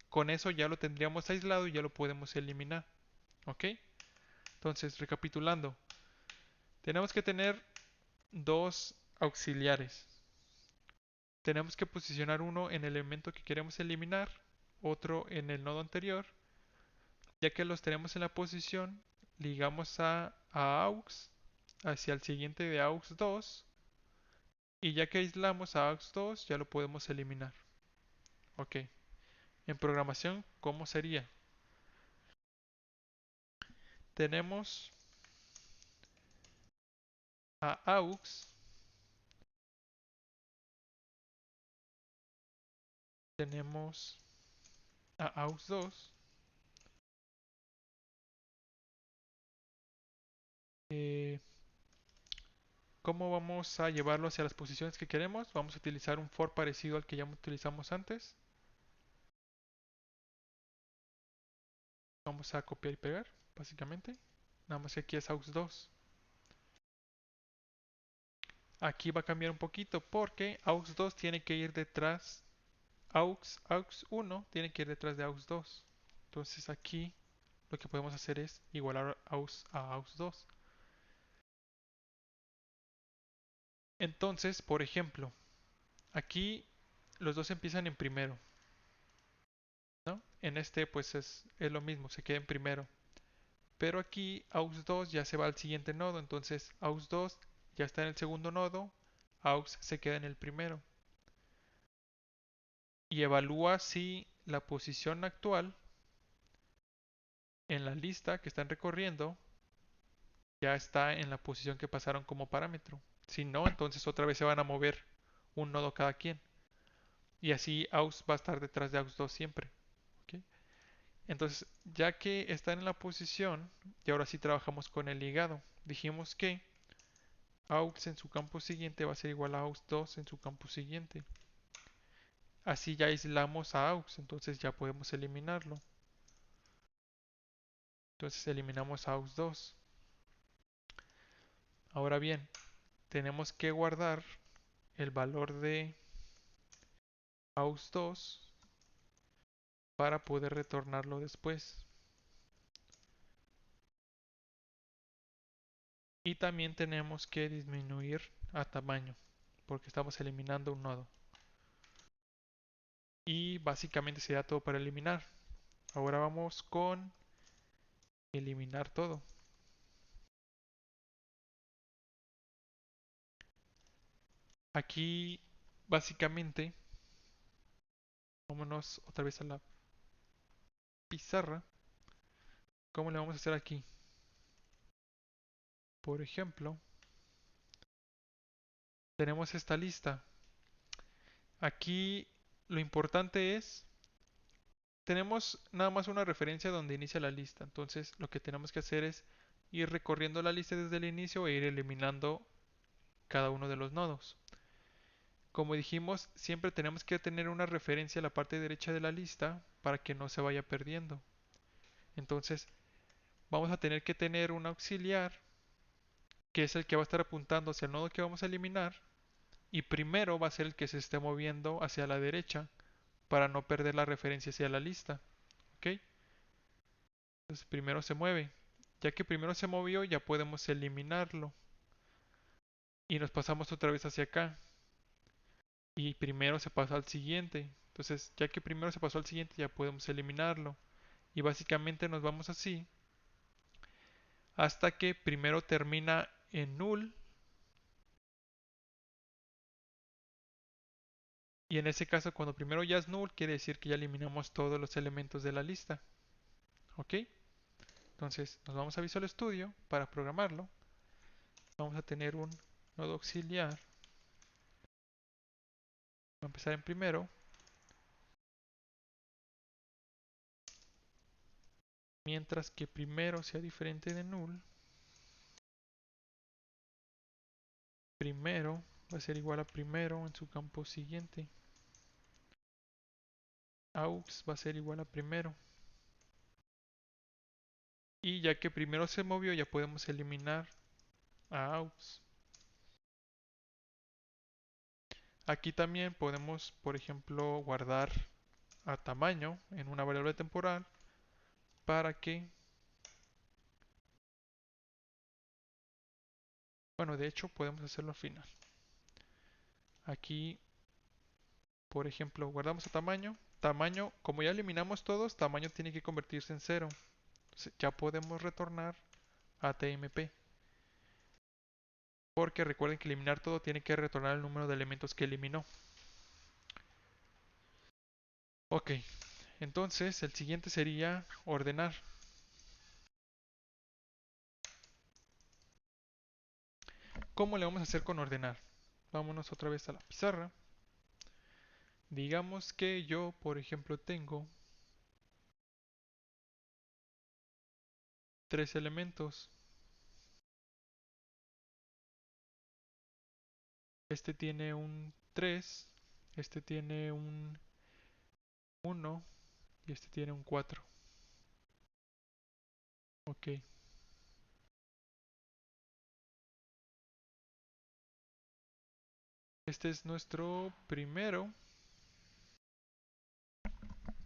Con eso ya lo tendríamos aislado y ya lo podemos eliminar. ¿Ok? Entonces, recapitulando, tenemos que tener dos auxiliares. Tenemos que posicionar uno en el elemento que queremos eliminar, otro en el nodo anterior. Ya que los tenemos en la posición, ligamos a aux hacia el siguiente de aux2 y ya que aislamos a aux2 ya lo podemos eliminar. Ok, en programación, ¿cómo sería? Tenemos a aux, tenemos a aux2, eh, ¿cómo vamos a llevarlo hacia las posiciones que queremos? Vamos a utilizar un for parecido al que ya utilizamos antes. Vamos a copiar y pegar, básicamente. Nada más que aquí es aux2. Aquí va a cambiar un poquito porque aux2 tiene que ir detrás, aux1 tiene que ir detrás de aux2. Entonces aquí lo que podemos hacer es igualar aux a aux2. Entonces, por ejemplo, aquí los dos empiezan en primero, ¿no? En este pues es lo mismo, se queda en primero. Pero aquí aux2 ya se va al siguiente nodo, entonces aux2 ya está en el segundo nodo, aux se queda en el primero. Y evalúa si la posición actual en la lista que están recorriendo ya está en la posición que pasaron como parámetro. Si no, entonces otra vez se van a mover un nodo cada quien. Y así aux va a estar detrás de aux2 siempre. ¿Ok? Entonces, ya que están en la posición, y ahora sí trabajamos con el ligado. Dijimos que aux en su campo siguiente va a ser igual a aux2 en su campo siguiente. Así ya aislamos a aux, entonces ya podemos eliminarlo. Entonces eliminamos a aux2. Ahora bien, tenemos que guardar el valor de aux2 para poder retornarlo después. Y también tenemos que disminuir a tamaño, porque estamos eliminando un nodo. Y básicamente sería todo para eliminar. Ahora vamos con eliminar todo. Aquí básicamente, vámonos otra vez a la pizarra. ¿Cómo le vamos a hacer aquí? Por ejemplo, tenemos esta lista. Aquí lo importante es, tenemos nada más una referencia donde inicia la lista. Entonces lo que tenemos que hacer es ir recorriendo la lista desde el inicio e ir eliminando cada uno de los nodos. Como dijimos, siempre tenemos que tener una referencia a la parte derecha de la lista para que no se vaya perdiendo. Entonces, vamos a tener que tener un auxiliar que es el que va a estar apuntando hacia el nodo que vamos a eliminar y primero va a ser el que se esté moviendo hacia la derecha para no perder la referencia hacia la lista. ¿Ok? Entonces, primero se mueve. Ya que primero se movió, ya podemos eliminarlo. Y nos pasamos otra vez hacia acá. Y primero se pasó al siguiente. Entonces, ya que primero se pasó al siguiente, ya podemos eliminarlo. Y básicamente nos vamos así hasta que primero termina en null. Y en ese caso, cuando primero ya es null, quiere decir que ya eliminamos todos los elementos de la lista. ¿Ok? Entonces, nos vamos a Visual Studio para programarlo. Vamos a tener un nodo auxiliar. Va a empezar en primero. mientras que primero sea diferente de null, primero va a ser igual a primero en su campo siguiente. Aux va a ser igual a primero. Y ya que primero se movió, ya podemos eliminar a aux. Aquí también podemos, por ejemplo, guardar a tamaño en una variable temporal para que, bueno, de hecho podemos hacerlo al final. Aquí, por ejemplo, guardamos a tamaño. Tamaño, como ya eliminamos todos, tamaño tiene que convertirse en cero. Entonces, ya podemos retornar a TMP. Porque recuerden que eliminar todo tiene que retornar el número de elementos que eliminó. Ok, entonces el siguiente sería ordenar. ¿Cómo le vamos a hacer con ordenar? Vámonos otra vez a la pizarra. Digamos que yo, por ejemplo, tengo 3 elementos. Este tiene un 3, este tiene un 1 y este tiene un 4. Ok, este es nuestro primero.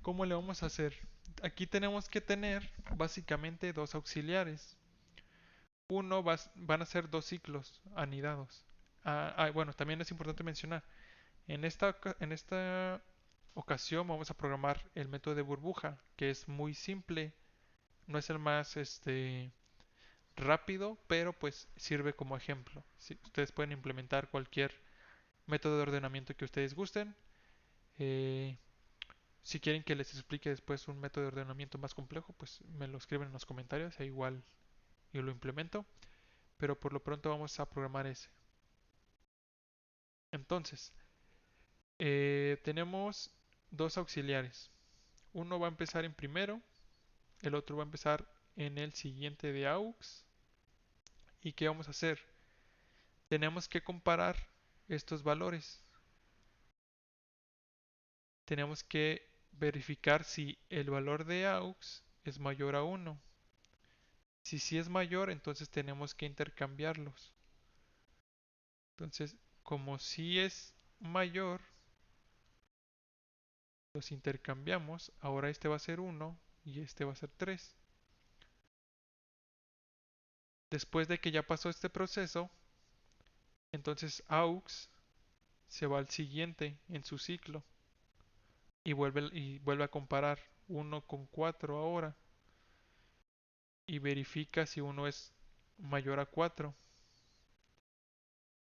¿Cómo le vamos a hacer? Aquí tenemos que tener básicamente dos auxiliares. Van a ser dos ciclos anidados. Bueno, también es importante mencionar, en esta ocasión vamos a programar el método de burbuja, que es muy simple, no es el más rápido, pero pues sirve como ejemplo. Ustedes pueden implementar cualquier método de ordenamiento que ustedes gusten. Eh, si quieren que les explique después un método de ordenamiento más complejo, pues me lo escriben en los comentarios, e igual yo lo implemento. Pero por lo pronto vamos a programar ese. Entonces, tenemos dos auxiliares. Uno va a empezar en primero, el otro va a empezar en el siguiente de aux. ¿Y qué vamos a hacer? Tenemos que comparar estos valores. Tenemos que verificar si el valor de aux es mayor a 1. Si sí es mayor, entonces tenemos que intercambiarlos. Entonces, como si es mayor, los intercambiamos. Ahora este va a ser 1 y este va a ser 3. Después de que ya pasó este proceso, entonces aux se va al siguiente en su ciclo y vuelve a comparar 1 con 4 ahora y verifica si uno es mayor a 4.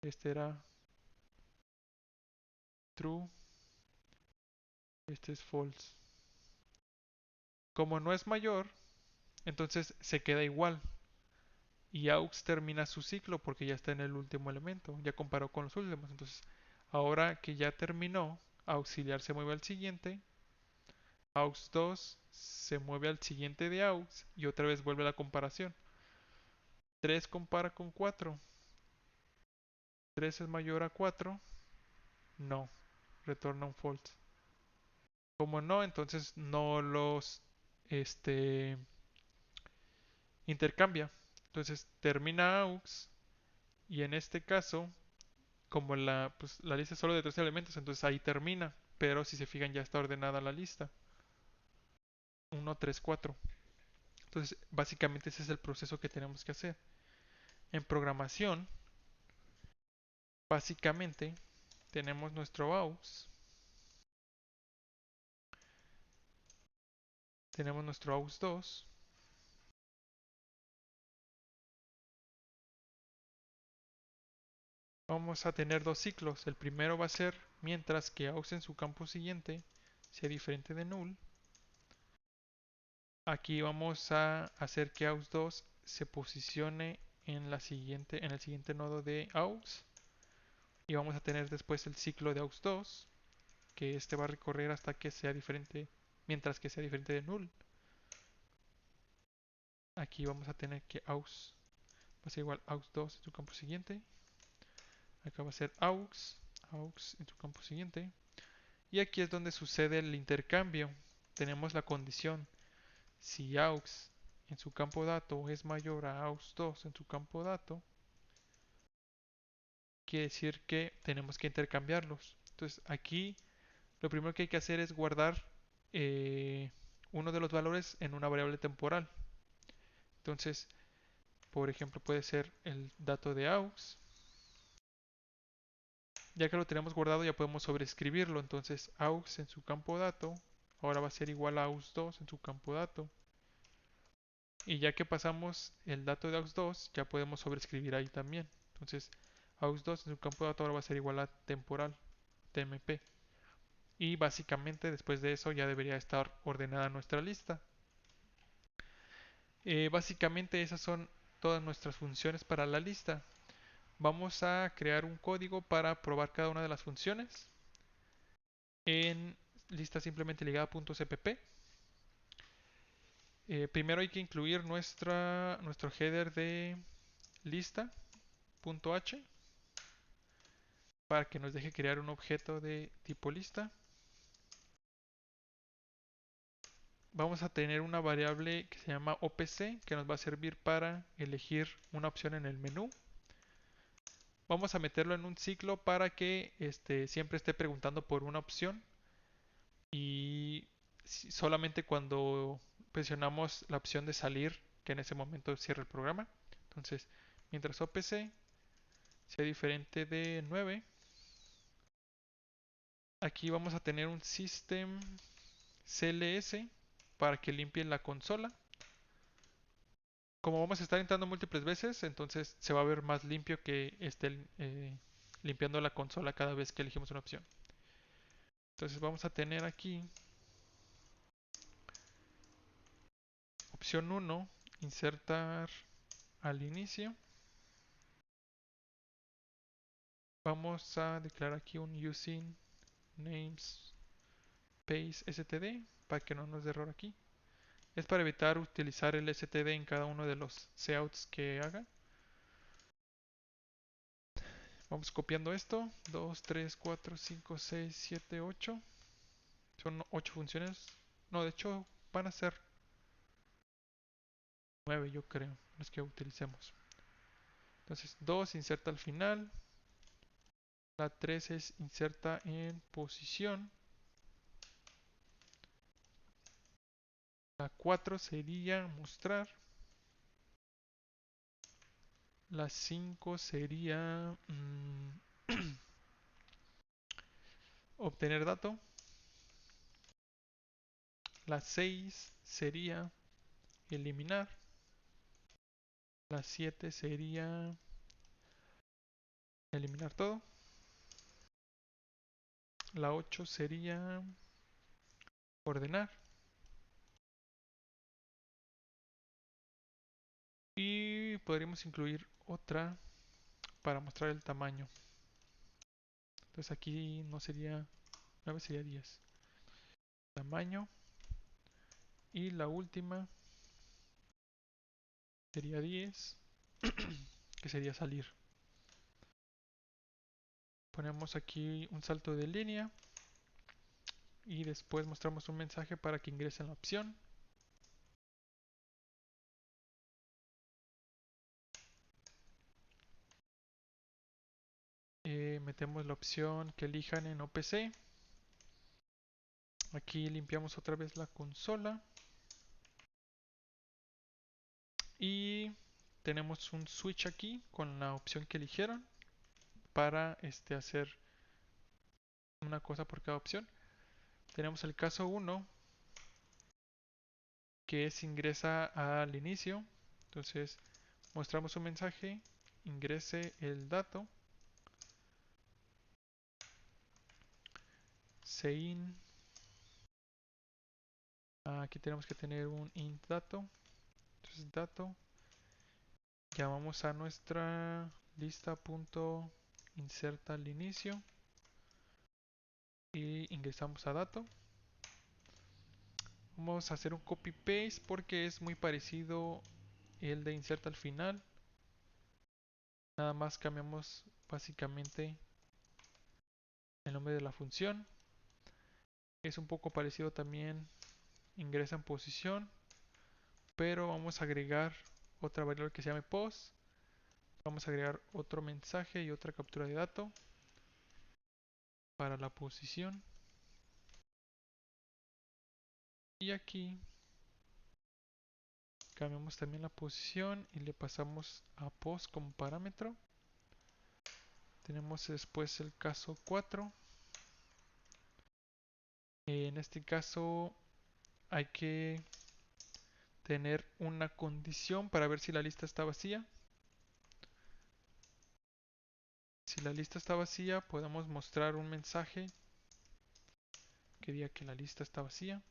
Este era true, este es false. Como no es mayor, entonces se queda igual y aux termina su ciclo porque ya está en el último elemento, ya comparó con los últimos. Entonces, ahora que ya terminó, auxiliar se mueve al siguiente, aux 2 se mueve al siguiente de aux y otra vez vuelve la comparación. 3 compara con 4. 3 es mayor a 4. No. Retorna un false. Como no, entonces no los este, intercambia. Entonces termina aux y en este caso, como la lista es solo de 3 elementos, entonces ahí termina. Pero si se fijan ya está ordenada la lista. 1, 3, 4. Entonces básicamente ese es el proceso que tenemos que hacer. En programación, básicamente tenemos nuestro aux. Tenemos nuestro aux 2. Vamos a tener dos ciclos. El primero va a ser mientras que aux en su campo siguiente sea diferente de null. Aquí vamos a hacer que aux2 se posicione en el siguiente nodo de aux. Y vamos a tener después el ciclo de aux2, que este va a recorrer hasta que sea diferente, mientras que sea diferente de null. aquí vamos a tener que aux va a ser igual aux2 en su campo siguiente. Acá va a ser aux en su campo siguiente. Y aquí es donde sucede el intercambio. Tenemos la condición. Si aux en su campo dato es mayor a aux2 en su campo dato, quiere decir que tenemos que intercambiarlos. Entonces aquí lo primero que hay que hacer es guardar eh, uno de los valores en una variable temporal. Entonces, por ejemplo, puede ser el dato de aux. Ya que lo tenemos guardado, ya podemos sobreescribirlo. Entonces, aux en su campo dato ahora va a ser igual a aux2 en su campo dato. Y ya que pasamos el dato de aux2, ya podemos sobreescribir ahí también. Entonces, aux2 en su campo dato ahora va a ser igual a temporal, tmp. Y básicamente después de eso ya debería estar ordenada nuestra lista. Básicamente esas son todas nuestras funciones para la lista. Vamos a crear un código para probar cada una de las funciones en lista simplemente ligada.cpp. Primero hay que incluir nuestro header de lista.h para que nos deje crear un objeto de tipo lista. Vamos a tener una variable que se llama opc que nos va a servir para elegir una opción en el menú. Vamos a meterlo en un ciclo para que siempre esté preguntando por una opción y solamente cuando presionamos la opción de salir, que en ese momento cierra el programa. Entonces, mientras opc sea diferente de 9, aquí vamos a tener un system cls para que limpie la consola. Como vamos a estar entrando múltiples veces, entonces se va a ver más limpio que esté limpiando la consola cada vez que elegimos una opción. Entonces vamos a tener aquí opción 1, insertar al inicio. Vamos a declarar aquí un using namespace std para que no nos dé error aquí. Es para evitar utilizar el std en cada uno de los coutts que haga. Vamos copiando esto. 2, 3, 4, 5, 6, 7, 8. Son 8 funciones. No, de hecho van a ser 9 yo creo, los que utilicemos. Entonces 2 inserta al final. La 3 es inserta en posición. La 4 sería mostrar. La 5 sería obtener dato. La 6 sería eliminar. La 7 sería eliminar todo. La 8 sería ordenar. Y podríamos incluir otra para mostrar el tamaño. Entonces aquí no sería 9, sería 10. Tamaño. Y la última sería 10, que sería salir. Ponemos aquí un salto de línea y después mostramos un mensaje para que ingresen la opción. Metemos la opción que elijan en OPC. Aquí limpiamos otra vez la consola. Y tenemos un switch aquí con la opción que eligieron para hacer una cosa por cada opción. Tenemos el caso 1 que es ingresa al inicio. Entonces mostramos un mensaje, ingrese el dato, sein. Aquí tenemos que tener un int dato. Entonces dato, llamamos a nuestra lista.inserta al inicio y ingresamos a dato. Vamos a hacer un copy paste porque es muy parecido el de inserta al final. Nada más cambiamos básicamente el nombre de la función. Es un poco parecido también ingresa en posición, pero vamos a agregar otra variable que se llame post. Vamos a agregar otro mensaje y otra captura de dato para la posición. Y aquí cambiamos también la posición y le pasamos a post como parámetro. Tenemos después el caso 4. En este caso hay que tener una condición para ver si la lista está vacía. Si la lista está vacía, podemos mostrar un mensaje que diga que la lista está vacía.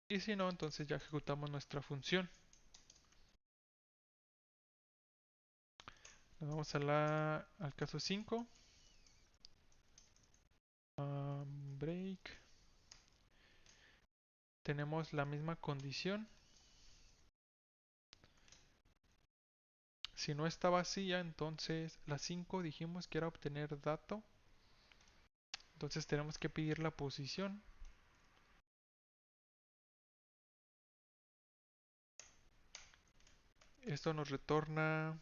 Y si no, entonces ya ejecutamos nuestra función. Nos vamos al caso 5. Break. Tenemos la misma condición. Si no está vacía, entonces la 5 dijimos que era obtener dato. Entonces tenemos que pedir la posición. Esto nos retorna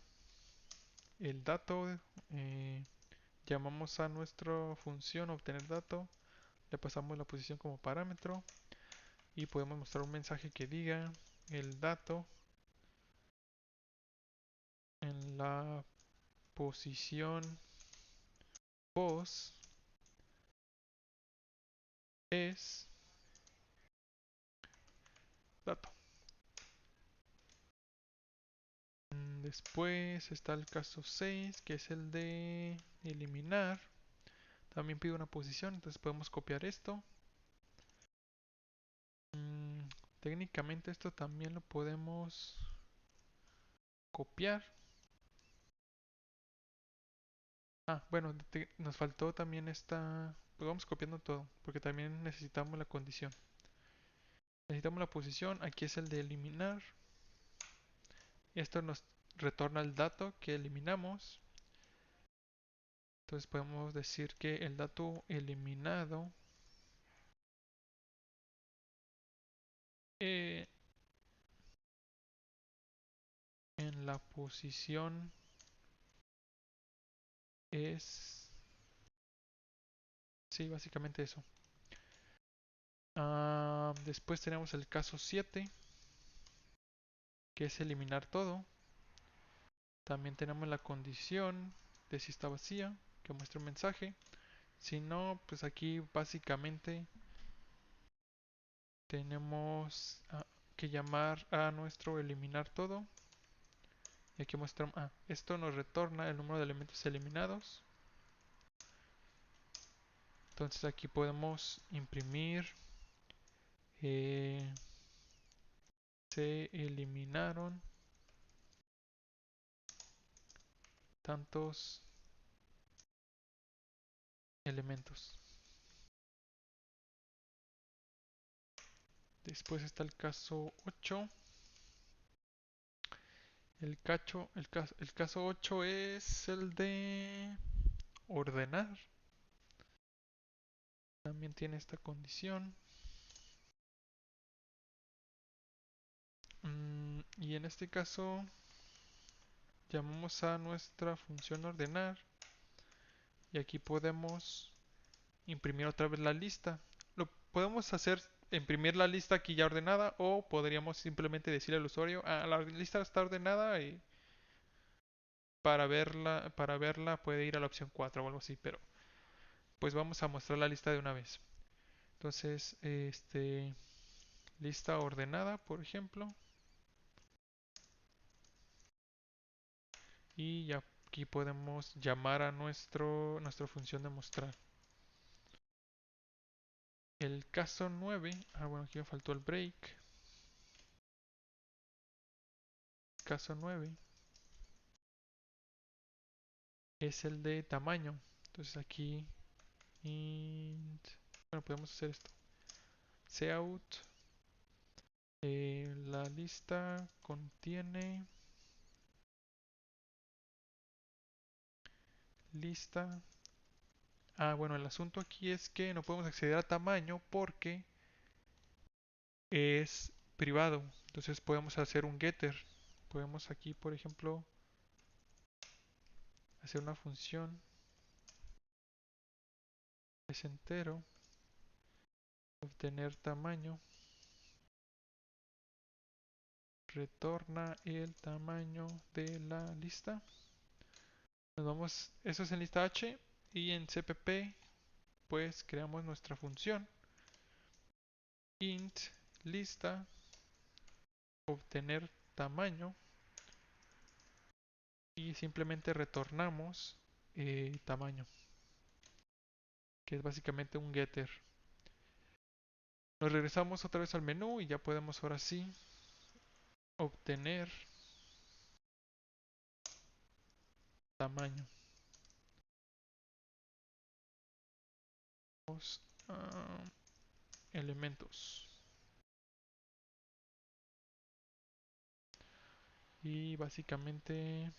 el dato. Llamamos a nuestra función obtener dato. Le pasamos la posición como parámetro. Y podemos mostrar un mensaje que diga el dato en la posición post es dato. Después está el caso 6, que es el de eliminar. También pide una posición, entonces podemos copiar esto. Técnicamente esto también lo podemos copiar. Bueno, nos faltó también esta. Pues vamos copiando todo, porque también necesitamos la condición. Necesitamos la posición, aquí es el de eliminar. Esto nos retorna el dato que eliminamos. Entonces podemos decir que el dato eliminado eh, en la posición es... Sí, básicamente eso. Después tenemos el caso 7, que es eliminar todo. También tenemos la condición de si está vacía, que muestra un mensaje. Si no, pues aquí básicamente tenemos que llamar a nuestro eliminar todo. Y aquí muestra, esto nos retorna el número de elementos eliminados. Entonces aquí podemos imprimir, se eliminaron tantos elementos. Después está el caso 8. El caso 8 es el de ordenar. También tiene esta condición. Y en este caso llamamos a nuestra función ordenar. Y aquí podemos imprimir otra vez la lista. Lo podemos hacer imprimir la lista aquí ya ordenada o podríamos simplemente decirle al usuario, la lista está ordenada y para verla puede ir a la opción 4 o algo así, pero pues vamos a mostrar la lista de una vez. Entonces, lista ordenada, por ejemplo, y ya aquí podemos llamar a nuestra función de mostrar. El caso 9, bueno, aquí me faltó el break. Caso 9 es el de tamaño. Entonces aquí int, bueno, podemos hacer esto. Cout La lista contiene lista. Ah, bueno, el asunto aquí es que no podemos acceder a tamaño porque es privado. Entonces podemos hacer un getter. Podemos aquí, por ejemplo, hacer una función es entero, obtener tamaño, retorna el tamaño de la lista. Nos vamos, eso es en lista H y en CPP pues creamos nuestra función int lista obtener tamaño y simplemente retornamos tamaño, que es básicamente un getter. Nos regresamos otra vez al menú y ya podemos ahora sí obtener tamaño. Vamos a elementos. Y básicamente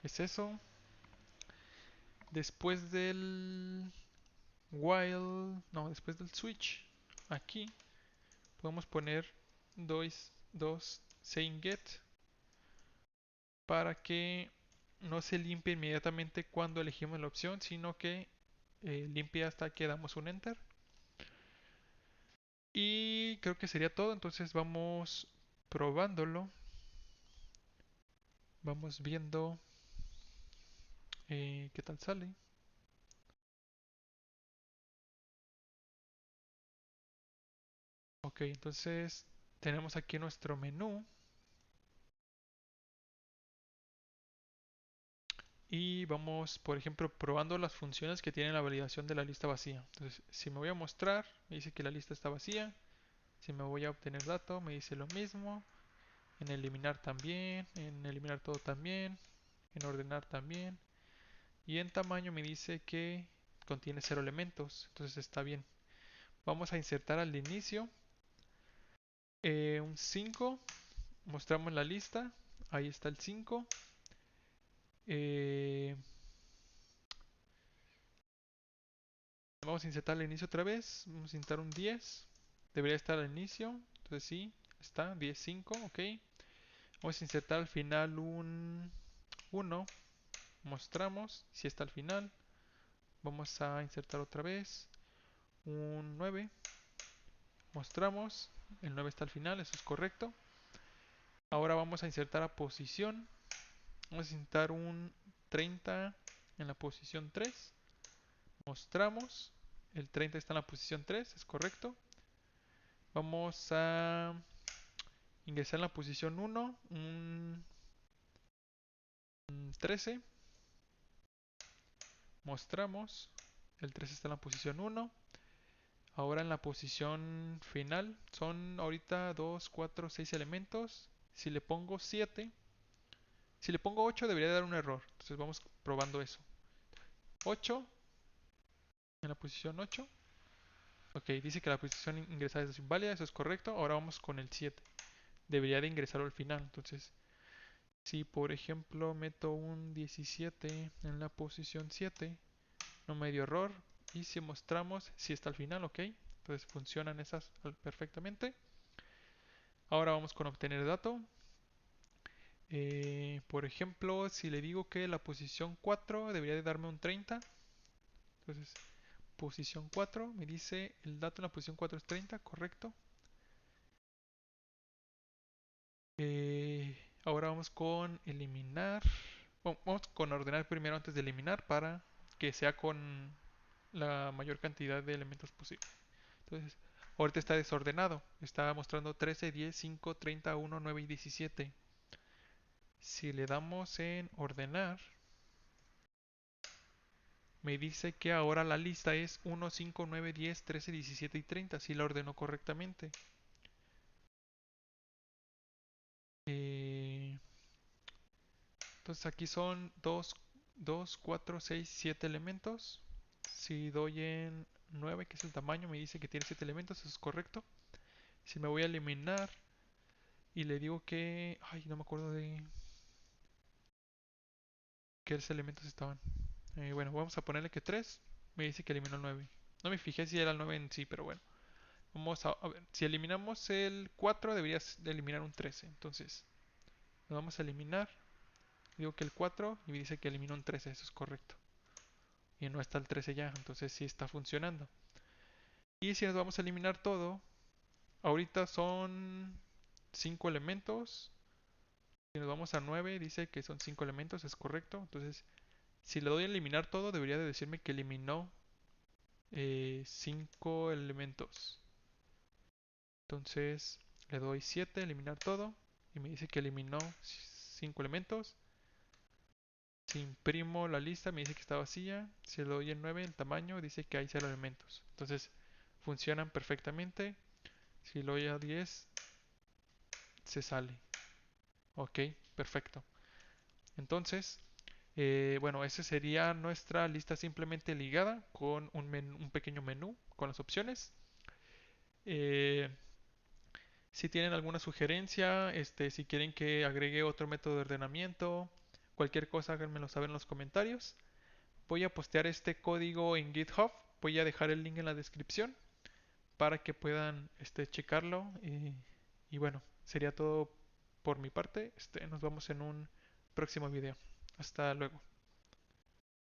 es eso. Después del while, no, después del switch, aquí podemos poner dos saying get para que no se limpie inmediatamente cuando elegimos la opción, sino que limpie hasta que damos un enter. Y creo que sería todo, entonces vamos probándolo, vamos viendo qué tal sale. Ok, entonces tenemos aquí nuestro menú y vamos, por ejemplo, probando las funciones que tienen la validación de la lista vacía. Entonces, si me voy a mostrar, me dice que la lista está vacía. Si me voy a obtener dato, me dice lo mismo. En eliminar también, en eliminar todo también, en ordenar también. Y en tamaño me dice que contiene 0 elementos, entonces está bien. Vamos a insertar al inicio un 5, mostramos la lista, ahí está el 5. Eh, Vamos a insertar al inicio otra vez, vamos a insertar un 10, debería estar al inicio, entonces sí, está, 10, 5, ok. Vamos a insertar al final un 1, mostramos, si está al final. Vamos a insertar otra vez un 9, mostramos, el 9 está al final, eso es correcto. Ahora vamos a insertar a posición, vamos a insertar un 30 en la posición 3, mostramos, el 30 está en la posición 3, es correcto. Vamos a ingresar en la posición 1, un 13, mostramos, el 13 está en la posición 1. Ahora en la posición final son ahorita 2, 4, 6 elementos. Si le pongo 7, si le pongo 8 debería dar un error. Entonces vamos probando eso. 8 en la posición 8. Ok, dice que la posición ingresada es inválida, eso es correcto. Ahora vamos con el 7. Debería de ingresarlo al final. Entonces, si por ejemplo meto un 17 en la posición 7, no me dio error. Y si mostramos, si está al final, ok. Entonces funcionan esas perfectamente. Ahora vamos con obtener dato. Por ejemplo, si le digo que la posición 4 debería de darme un 30. Entonces, posición 4 me dice el dato en la posición 4 es 30, correcto. Ahora vamos con eliminar. Bueno, vamos con ordenar primero antes de eliminar para que sea con la mayor cantidad de elementos posible. Entonces, ahorita está desordenado. Está mostrando 13, 10, 5, 30, 1, 9 y 17. Si le damos en ordenar, me dice que ahora la lista es 1, 5, 9, 10, 13, 17 y 30. Si la ordenó correctamente. Eh, entonces aquí son 2, 4, 6, 7 elementos. Si doy en 9, que es el tamaño, me dice que tiene 7 elementos. Eso es correcto. Si me voy a eliminar, y le digo que... Ay, no me acuerdo de qué elementos estaban. Bueno, vamos a ponerle que 3. Me dice que eliminó el 9. No me fijé si era el 9 en sí, pero bueno. Vamos a ver. Si eliminamos el 4, deberías de eliminar un 13. Entonces, lo vamos a eliminar. Digo que el 4 y me dice que eliminó un 13. Eso es correcto. Y no está el 13 ya. Entonces sí está funcionando. Y si nos vamos a eliminar todo, ahorita son 5 elementos. Si nos vamos a 9, dice que son 5 elementos. Es correcto. Entonces, si le doy a eliminar todo, debería de decirme que eliminó 5 elementos. Entonces le doy 7, eliminar todo. Y me dice que eliminó 5 elementos. Si imprimo la lista, me dice que está vacía. Si le doy el 9, el tamaño, dice que hay 0 elementos. Entonces funcionan perfectamente. Si le doy a 10, se sale. Ok, perfecto. Entonces, bueno, esa sería nuestra lista simplemente ligada con un pequeño menú con las opciones. Eh, Si tienen alguna sugerencia, si quieren que agregue otro método de ordenamiento, cualquier cosa háganmelo saber en los comentarios. Voy a postear este código en GitHub. Voy a dejar el link en la descripción para que puedan checarlo. Y bueno, sería todo por mi parte. Nos vemos en un próximo video. Hasta luego.